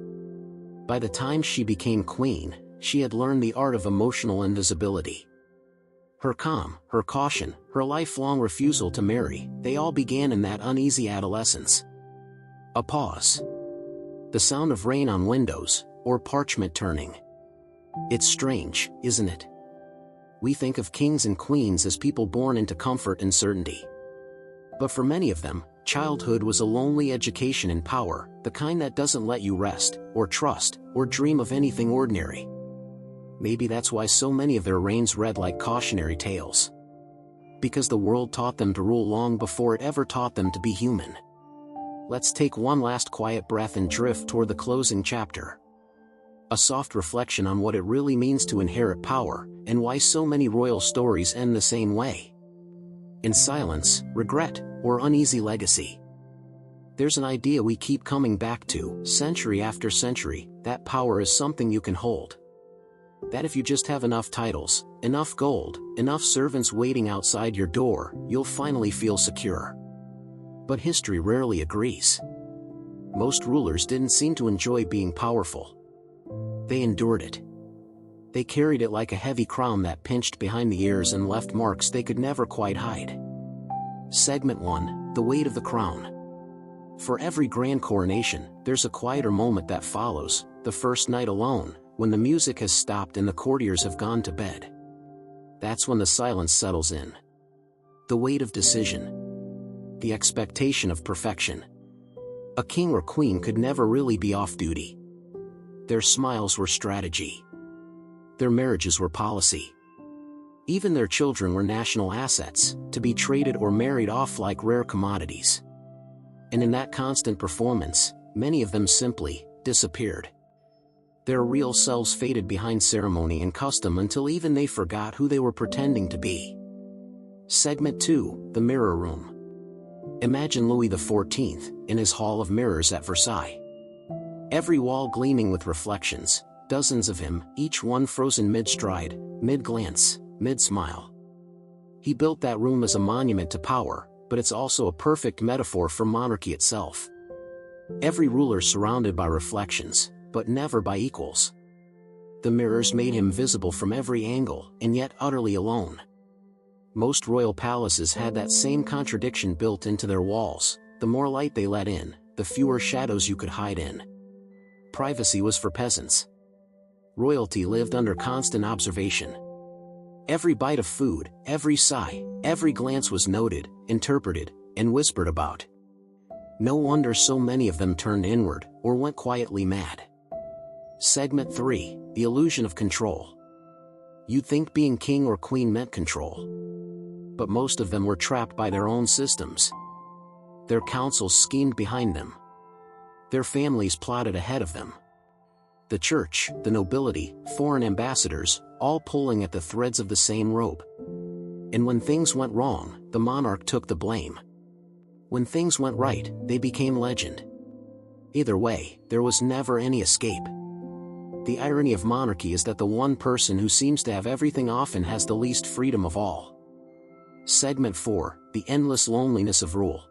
By the time she became queen, she had learned the art of emotional invisibility. Her calm, her caution, her lifelong refusal to marry, they all began in that uneasy adolescence. A pause. The sound of rain on windows, or parchment turning. It's strange, isn't it? We think of kings and queens as people born into comfort and certainty. But for many of them, childhood was a lonely education in power, the kind that doesn't let you rest, or trust, or dream of anything ordinary. Maybe that's why so many of their reigns read like cautionary tales. Because the world taught them to rule long before it ever taught them to be human. Let's take one last quiet breath and drift toward the closing chapter. A soft reflection on what it really means to inherit power, and why so many royal stories end the same way. In silence, regret, or uneasy legacy. There's an idea we keep coming back to, century after century, that power is something you can hold. That if you just have enough titles, enough gold, enough servants waiting outside your door, you'll finally feel secure. But history rarely agrees. Most rulers didn't seem to enjoy being powerful. They endured it. They carried it like a heavy crown that pinched behind the ears and left marks they could never quite hide. Segment 1, The Weight of the Crown. For every grand coronation, there's a quieter moment that follows, the first night alone, when the music has stopped and the courtiers have gone to bed. That's when the silence settles in. The weight of decision. The expectation of perfection. A king or queen could never really be off duty. Their smiles were strategy. Their marriages were policy. Even their children were national assets, to be traded or married off like rare commodities. And in that constant performance, many of them simply disappeared. Their real selves faded behind ceremony and custom until even they forgot who they were pretending to be. Segment 2, the Mirror Room. Imagine Louis XIV in his Hall of Mirrors at Versailles. Every wall gleaming with reflections, dozens of him, each one frozen mid-stride, mid-glance, mid-smile. He built that room as a monument to power, but it's also a perfect metaphor for monarchy itself. Every ruler surrounded by reflections, but never by equals. The mirrors made him visible from every angle, and yet utterly alone. Most royal palaces had that same contradiction built into their walls. The more light they let in, the fewer shadows you could hide in. Privacy was for peasants. Royalty lived under constant observation. Every bite of food, every sigh, every glance was noted, interpreted, and whispered about. No wonder so many of them turned inward, or went quietly mad. Segment 3, the illusion of control. You'd think being king or queen meant control. But most of them were trapped by their own systems. Their councils schemed behind them. Their families plotted ahead of them. The church, the nobility, foreign ambassadors, all pulling at the threads of the same rope. And when things went wrong, the monarch took the blame. When things went right, they became legend. Either way, there was never any escape. The irony of monarchy is that the one person who seems to have everything often has the least freedom of all. Segment 4, the endless loneliness of rule.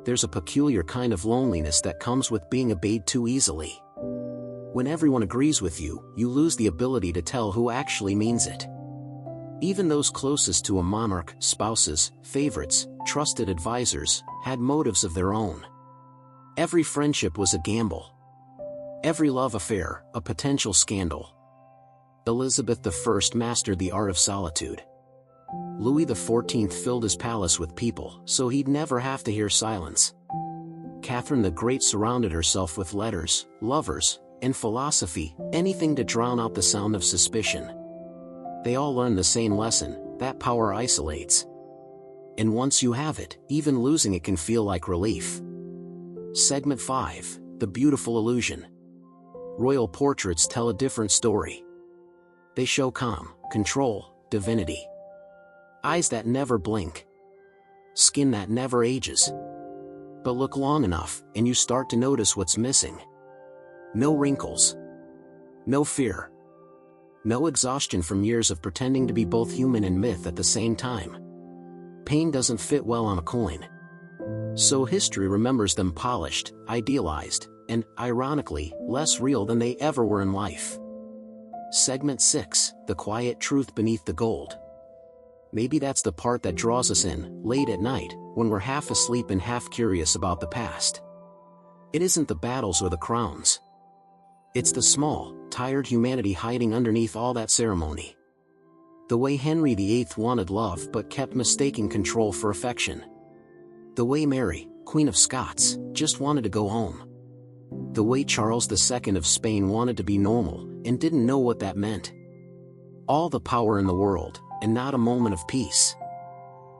There's a peculiar kind of loneliness that comes with being obeyed too easily. When everyone agrees with you, you lose the ability to tell who actually means it. Even those closest to a monarch, spouses, favorites, trusted advisors, had motives of their own. Every friendship was a gamble. Every love affair, a potential scandal. Elizabeth I mastered the art of solitude. Louis XIV filled his palace with people, so he'd never have to hear silence. Catherine the Great surrounded herself with letters, lovers, and philosophy, anything to drown out the sound of suspicion. They all learned the same lesson, that power isolates. And once you have it, even losing it can feel like relief. Segment 5, the beautiful illusion. Royal portraits tell a different story. They show calm, control, divinity. Eyes that never blink. Skin that never ages. But look long enough, and you start to notice what's missing. No wrinkles. No fear. No exhaustion from years of pretending to be both human and myth at the same time. Pain doesn't fit well on a coin. So history remembers them polished, idealized, and, ironically, less real than they ever were in life. Segment 6, the quiet truth beneath the gold. Maybe that's the part that draws us in, late at night, when we're half asleep and half curious about the past. It isn't the battles or the crowns. It's the small, tired humanity hiding underneath all that ceremony. The way Henry VIII wanted love but kept mistaking control for affection. The way Mary, Queen of Scots, just wanted to go home. The way Charles II of Spain wanted to be normal, and didn't know what that meant. All the power in the world, and not a moment of peace.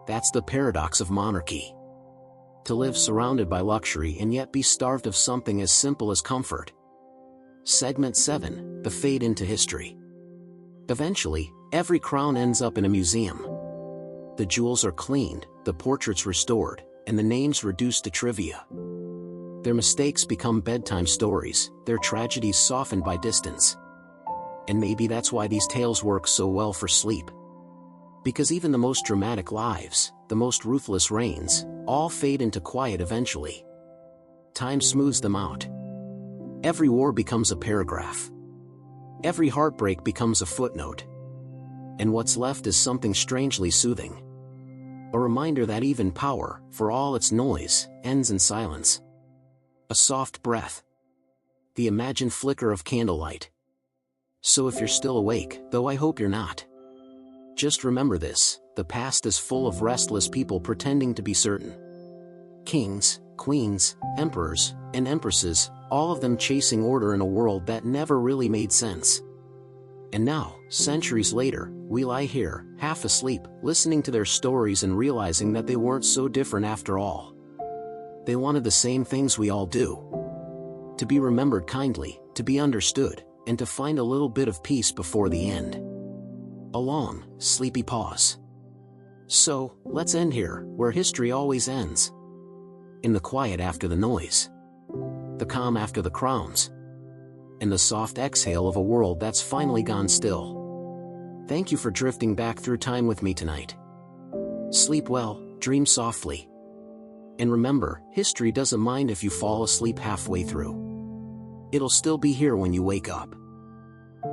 That's the paradox of monarchy. To live surrounded by luxury and yet be starved of something as simple as comfort. Segment 7, the fade into history. Eventually, every crown ends up in a museum. The jewels are cleaned, the portraits restored, and the names reduced to trivia. Their mistakes become bedtime stories, their tragedies softened by distance. And maybe that's why these tales work so well for sleep. Because even the most dramatic lives, the most ruthless reigns, all fade into quiet eventually. Time smooths them out. Every war becomes a paragraph. Every heartbreak becomes a footnote. And what's left is something strangely soothing. A reminder that even power, for all its noise, ends in silence. A soft breath. The imagined flicker of candlelight. So if you're still awake, though I hope you're not, just remember this: the past is full of restless people pretending to be certain. Kings, queens, emperors, and empresses, all of them chasing order in a world that never really made sense. And now, centuries later, we lie here, half asleep, listening to their stories and realizing that they weren't so different after all. They wanted the same things we all do. To be remembered kindly, to be understood, and to find a little bit of peace before the end. A long, sleepy pause. So, let's end here, where history always ends. In the quiet after the noise. The calm after the crowns. And the soft exhale of a world that's finally gone still. Thank you for drifting back through time with me tonight. Sleep well, dream softly. And remember, history doesn't mind if you fall asleep halfway through. It'll still be here when you wake up.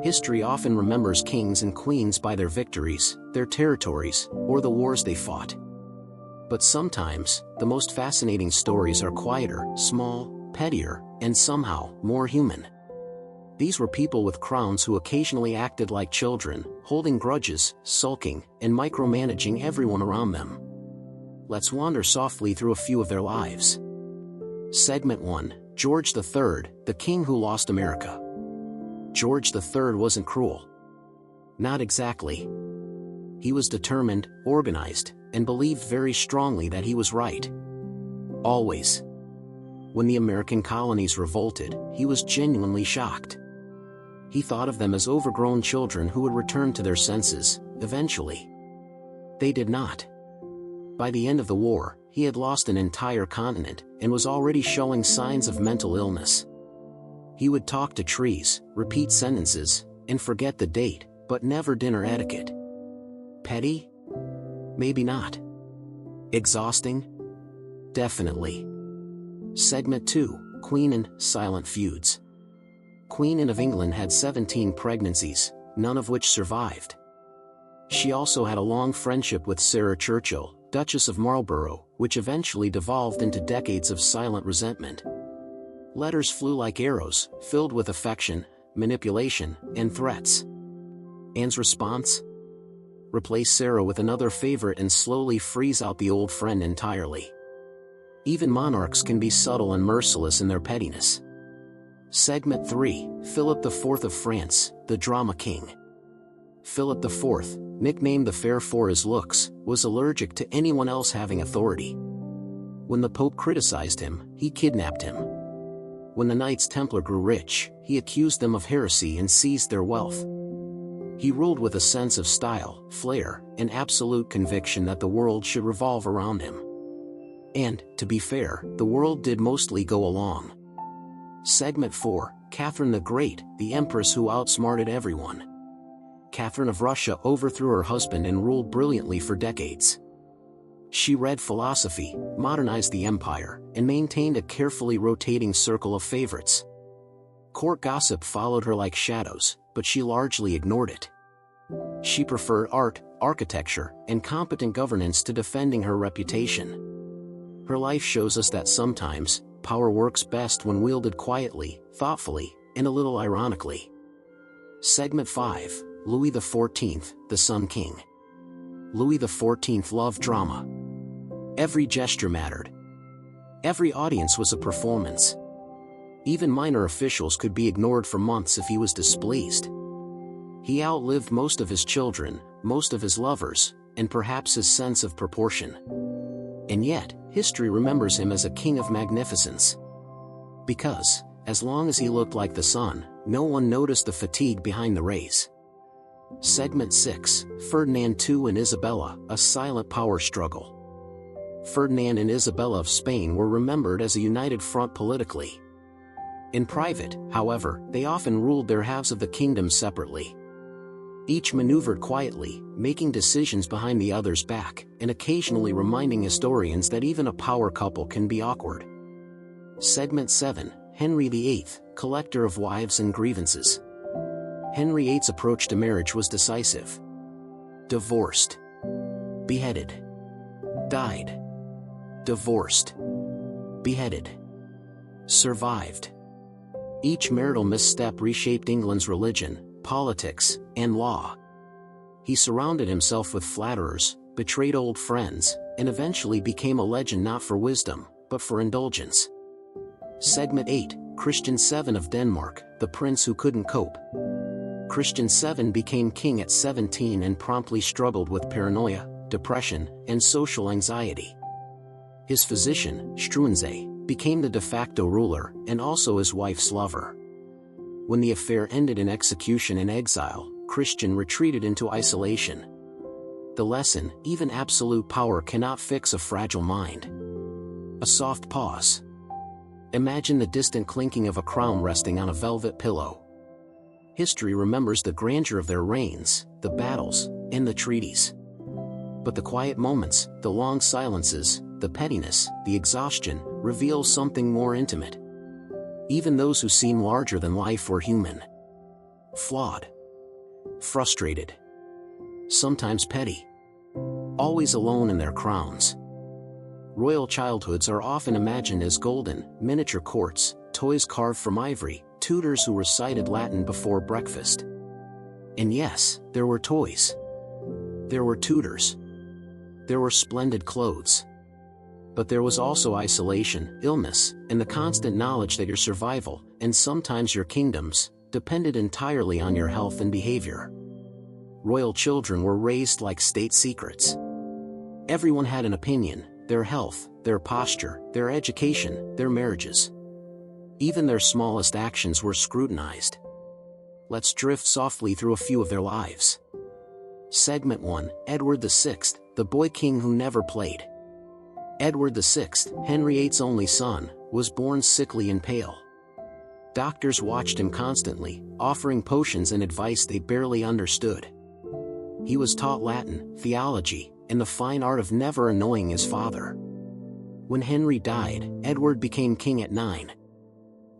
History often remembers kings and queens by their victories, their territories, or the wars they fought. But sometimes, the most fascinating stories are quieter, small, pettier, and somehow more human. These were people with crowns who occasionally acted like children, holding grudges, sulking, and micromanaging everyone around them. Let's wander softly through a few of their lives. Segment 1, George III, the King Who Lost America. George III wasn't cruel. Not exactly. He was determined, organized, and believed very strongly that he was right. Always. When the American colonies revolted, he was genuinely shocked. He thought of them as overgrown children who would return to their senses, eventually. They did not. By the end of the war, he had lost an entire continent and was already showing signs of mental illness. He would talk to trees, repeat sentences, and forget the date, but never dinner etiquette. Petty? Maybe not. Exhausting? Definitely. Segment 2, Queen and Silent Feuds. Queen Anne of England had 17 pregnancies, none of which survived. She also had a long friendship with Sarah Churchill, Duchess of Marlborough, which eventually devolved into decades of silent resentment. Letters flew like arrows, filled with affection, manipulation, and threats. Anne's response? Replace Sarah with another favorite and slowly freeze out the old friend entirely. Even monarchs can be subtle and merciless in their pettiness. Segment 3, Philip IV of France, the Drama King. Philip IV, nicknamed the Fair for his looks, was allergic to anyone else having authority. When the Pope criticized him, he kidnapped him. When the Knights Templar grew rich, he accused them of heresy and seized their wealth. He ruled with a sense of style, flair, and absolute conviction that the world should revolve around him. And, to be fair, the world did mostly go along. Segment 4, Catherine the Great, the Empress who outsmarted everyone. Catherine of Russia overthrew her husband and ruled brilliantly for decades. She read philosophy, modernized the empire, and maintained a carefully rotating circle of favorites. Court gossip followed her like shadows, but she largely ignored it. She preferred art, architecture, and competent governance to defending her reputation. Her life shows us that sometimes, power works best when wielded quietly, thoughtfully, and a little ironically. Segment 5, Louis XIV, the Sun King. Louis XIV loved drama. Every gesture mattered. Every audience was a performance. Even minor officials could be ignored for months if he was displeased. He outlived most of his children, most of his lovers, and perhaps his sense of proportion. And yet, history remembers him as a king of magnificence. Because, as long as he looked like the sun, no one noticed the fatigue behind the rays. Segment 6, Ferdinand II and Isabella, a silent power struggle. Ferdinand and Isabella of Spain were remembered as a united front politically. In private, however, they often ruled their halves of the kingdom separately. Each maneuvered quietly, making decisions behind the other's back, and occasionally reminding historians that even a power couple can be awkward. Segment 7, Henry VIII, collector of wives and grievances. Henry VIII's approach to marriage was decisive. Divorced. Beheaded. Died. Divorced. Beheaded. Survived. Each marital misstep reshaped England's religion, politics, and law. He surrounded himself with flatterers, betrayed old friends, and eventually became a legend not for wisdom, but for indulgence. Segment 8, Christian VII of Denmark, the prince who couldn't cope. Christian VII became king at 17 and promptly struggled with paranoia, depression, and social anxiety. His physician, Struensee, became the de facto ruler and also his wife's lover. When the affair ended in execution and exile, Christian retreated into isolation. The lesson: even absolute power cannot fix a fragile mind. A soft pause. Imagine the distant clinking of a crown resting on a velvet pillow. History remembers the grandeur of their reigns, the battles, and the treaties. But the quiet moments, the long silences, the pettiness, the exhaustion, reveal something more intimate. Even those who seem larger than life were human. Flawed. Frustrated. Sometimes petty. Always alone in their crowns. Royal childhoods are often imagined as golden, miniature courts, toys carved from ivory, tutors who recited Latin before breakfast. And yes, there were toys. There were tutors. There were splendid clothes. But there was also isolation, illness, and the constant knowledge that your survival, and sometimes your kingdoms, depended entirely on your health and behavior. Royal children were raised like state secrets. Everyone had an opinion: their health, their posture, their education, their marriages. Even their smallest actions were scrutinized. Let's drift softly through a few of their lives. Segment 1: Edward VI, the boy king who never played. Edward VI, Henry VIII's only son, was born sickly and pale. Doctors watched him constantly, offering potions and advice they barely understood. He was taught Latin, theology, and the fine art of never annoying his father. When Henry died, Edward became king at 9.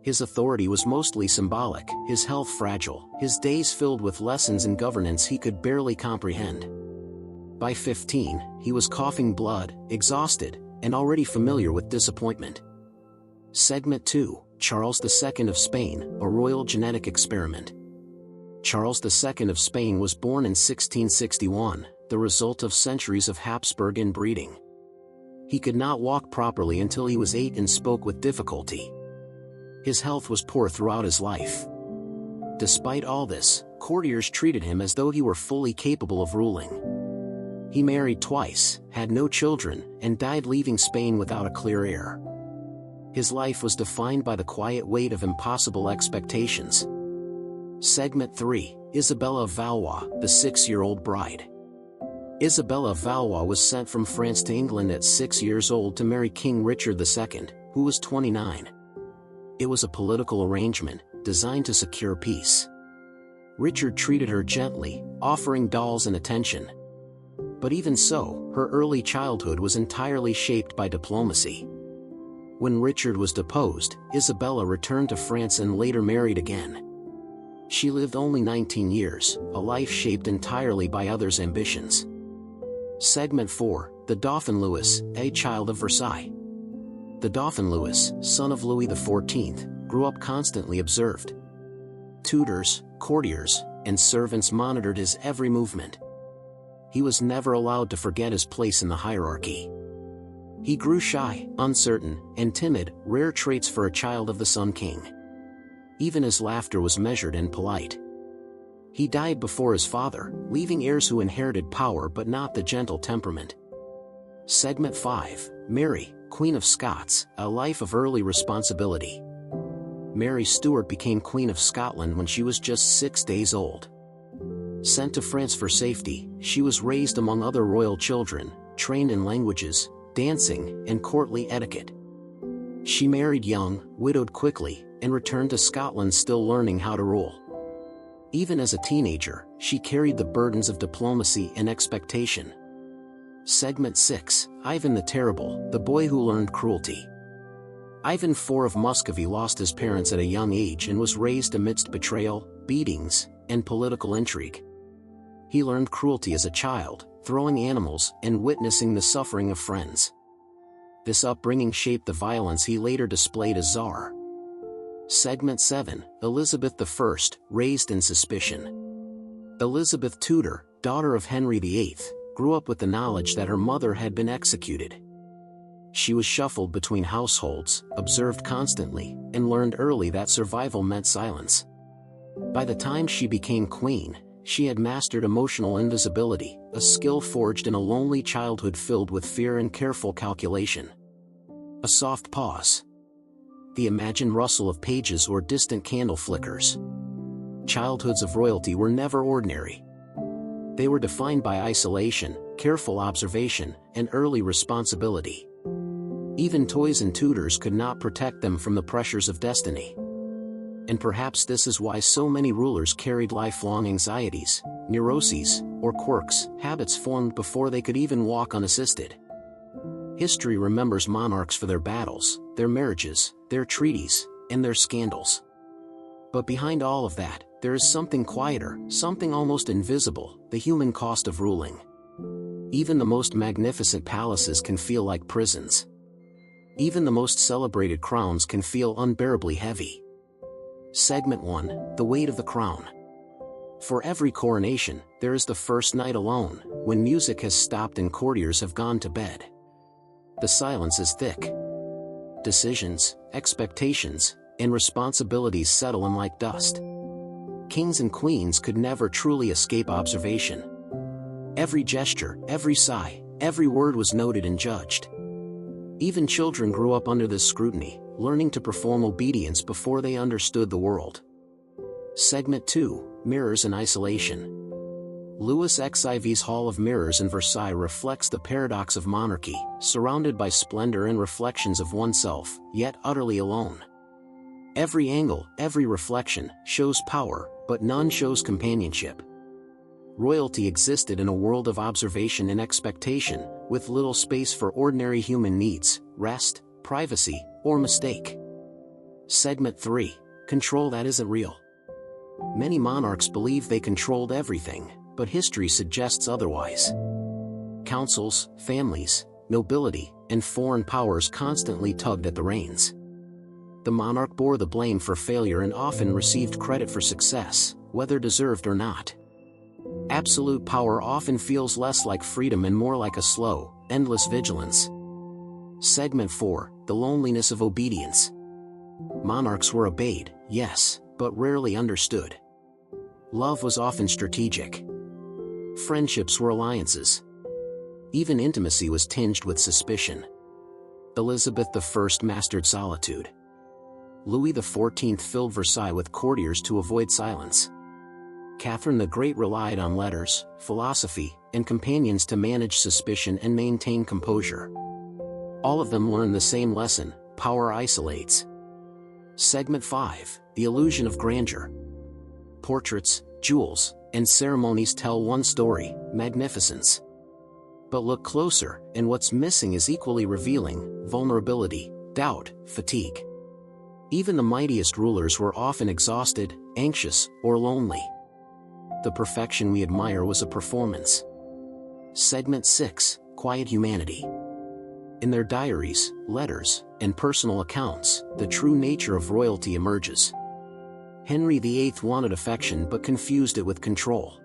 His authority was mostly symbolic, his health fragile, his days filled with lessons in governance he could barely comprehend. By 15, he was coughing blood, exhausted, and already familiar with disappointment. Segment 2: Charles II of Spain, a royal genetic experiment. Charles II of Spain was born in 1661, the result of centuries of Habsburg inbreeding. He could not walk properly until he was 8 and spoke with difficulty. His health was poor throughout his life. Despite all this, courtiers treated him as though he were fully capable of ruling. He married twice, had no children, and died leaving Spain without a clear heir. His life was defined by the quiet weight of impossible expectations. Segment 3: Isabella of Valois, the 6-year-old bride. Isabella of Valois was sent from France to England at 6 years old to marry King Richard II, who was 29. It was a political arrangement, designed to secure peace. Richard treated her gently, offering dolls and attention. But even so, her early childhood was entirely shaped by diplomacy. When Richard was deposed, Isabella returned to France and later married again. She lived only 19 years, a life shaped entirely by others' ambitions. Segment 4: The Dauphin Louis, a child of Versailles. The Dauphin Louis, son of Louis XIV, grew up constantly observed. Tutors, courtiers, and servants monitored his every movement. He was never allowed to forget his place in the hierarchy. He grew shy, uncertain, and timid, rare traits for a child of the Sun King. Even his laughter was measured and polite. He died before his father, leaving heirs who inherited power but not the gentle temperament. Segment 5: Mary, Queen of Scots, a life of early responsibility. Mary Stuart became Queen of Scotland when she was just 6 days old. Sent to France for safety, she was raised among other royal children, trained in languages, dancing, and courtly etiquette. She married young, widowed quickly, and returned to Scotland still learning how to rule. Even as a teenager, she carried the burdens of diplomacy and expectation. Segment 6: Ivan the Terrible, the boy who learned cruelty. Ivan IV of Muscovy lost his parents at a young age and was raised amidst betrayal, beatings, and political intrigue. He learned cruelty as a child, throwing animals and witnessing the suffering of friends. This upbringing shaped the violence he later displayed as Tsar. Segment 7: Elizabeth I, raised in suspicion. Elizabeth Tudor, daughter of Henry VIII, grew up with the knowledge that her mother had been executed. She was shuffled between households, observed constantly, and learned early that survival meant silence. By the time she became queen, she had mastered emotional invisibility, a skill forged in a lonely childhood filled with fear and careful calculation. A soft pause. The imagined rustle of pages or distant candle flickers. Childhoods of royalty were never ordinary. They were defined by isolation, careful observation, and early responsibility. Even toys and tutors could not protect them from the pressures of destiny. And perhaps this is why so many rulers carried lifelong anxieties, neuroses, or quirks, habits formed before they could even walk unassisted. History remembers monarchs for their battles, their marriages, their treaties, and their scandals. But behind all of that, there is something quieter, something almost invisible, the human cost of ruling. Even the most magnificent palaces can feel like prisons. Even the most celebrated crowns can feel unbearably heavy. Segment 1: The Weight of the Crown. For every coronation, there is the first night alone, when music has stopped and courtiers have gone to bed. The silence is thick. Decisions, expectations, and responsibilities settle in like dust. Kings and queens could never truly escape observation. Every gesture, every sigh, every word was noted and judged. Even children grew up under this scrutiny, learning to perform obedience before they understood the world. Segment 2: Mirrors and Isolation. Louis XIV's Hall of Mirrors in Versailles reflects the paradox of monarchy, surrounded by splendor and reflections of oneself, yet utterly alone. Every angle, every reflection, shows power, but none shows companionship. Royalty existed in a world of observation and expectation, with little space for ordinary human needs, rest, privacy, or mistake. Segment 3: Control that isn't real. Many monarchs believe they controlled everything, but history suggests otherwise. Councils, families, nobility, and foreign powers constantly tugged at the reins. The monarch bore the blame for failure and often received credit for success, whether deserved or not. Absolute power often feels less like freedom and more like a slow, endless vigilance. Segment 4: The Loneliness of Obedience. Monarchs were obeyed, yes, but rarely understood. Love was often strategic. Friendships were alliances. Even intimacy was tinged with suspicion. Elizabeth I mastered solitude. Louis XIV filled Versailles with courtiers to avoid silence. Catherine the Great relied on letters, philosophy, and companions to manage suspicion and maintain composure. All of them learned the same lesson: power isolates. Segment 5: The Illusion of Grandeur. Portraits, jewels, and ceremonies tell one story: magnificence. But look closer, and what's missing is equally revealing: vulnerability, doubt, fatigue. Even the mightiest rulers were often exhausted, anxious, or lonely. The perfection we admire was a performance. Segment 6: Quiet Humanity. In their diaries, letters, and personal accounts, the true nature of royalty emerges. Henry VIII wanted affection but confused it with control.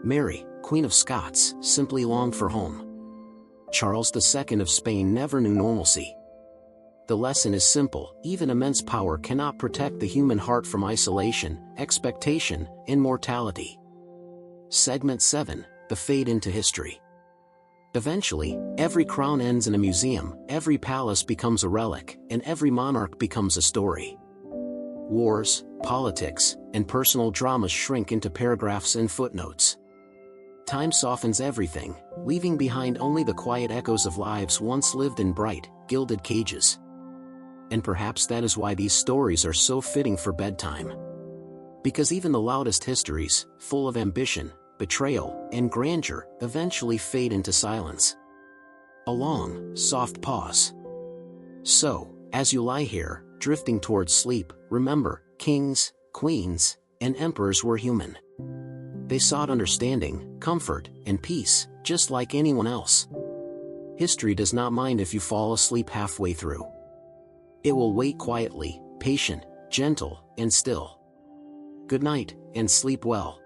Mary, Queen of Scots, simply longed for home. Charles II of Spain never knew normalcy. The lesson is simple: even immense power cannot protect the human heart from isolation, expectation, and mortality. Segment 7: The Fade into History. Eventually, every crown ends in a museum, every palace becomes a relic, and every monarch becomes a story. Wars, politics, and personal dramas shrink into paragraphs and footnotes. Time softens everything, leaving behind only the quiet echoes of lives once lived in bright, gilded cages. And perhaps that is why these stories are so fitting for bedtime. Because even the loudest histories, full of ambition, betrayal, and grandeur, eventually fade into silence. A long, soft pause. So, as you lie here, drifting towards sleep, remember, kings, queens, and emperors were human. They sought understanding, comfort, and peace, just like anyone else. History does not mind if you fall asleep halfway through. It will wait quietly, patient, gentle, and still. Good night, and sleep well.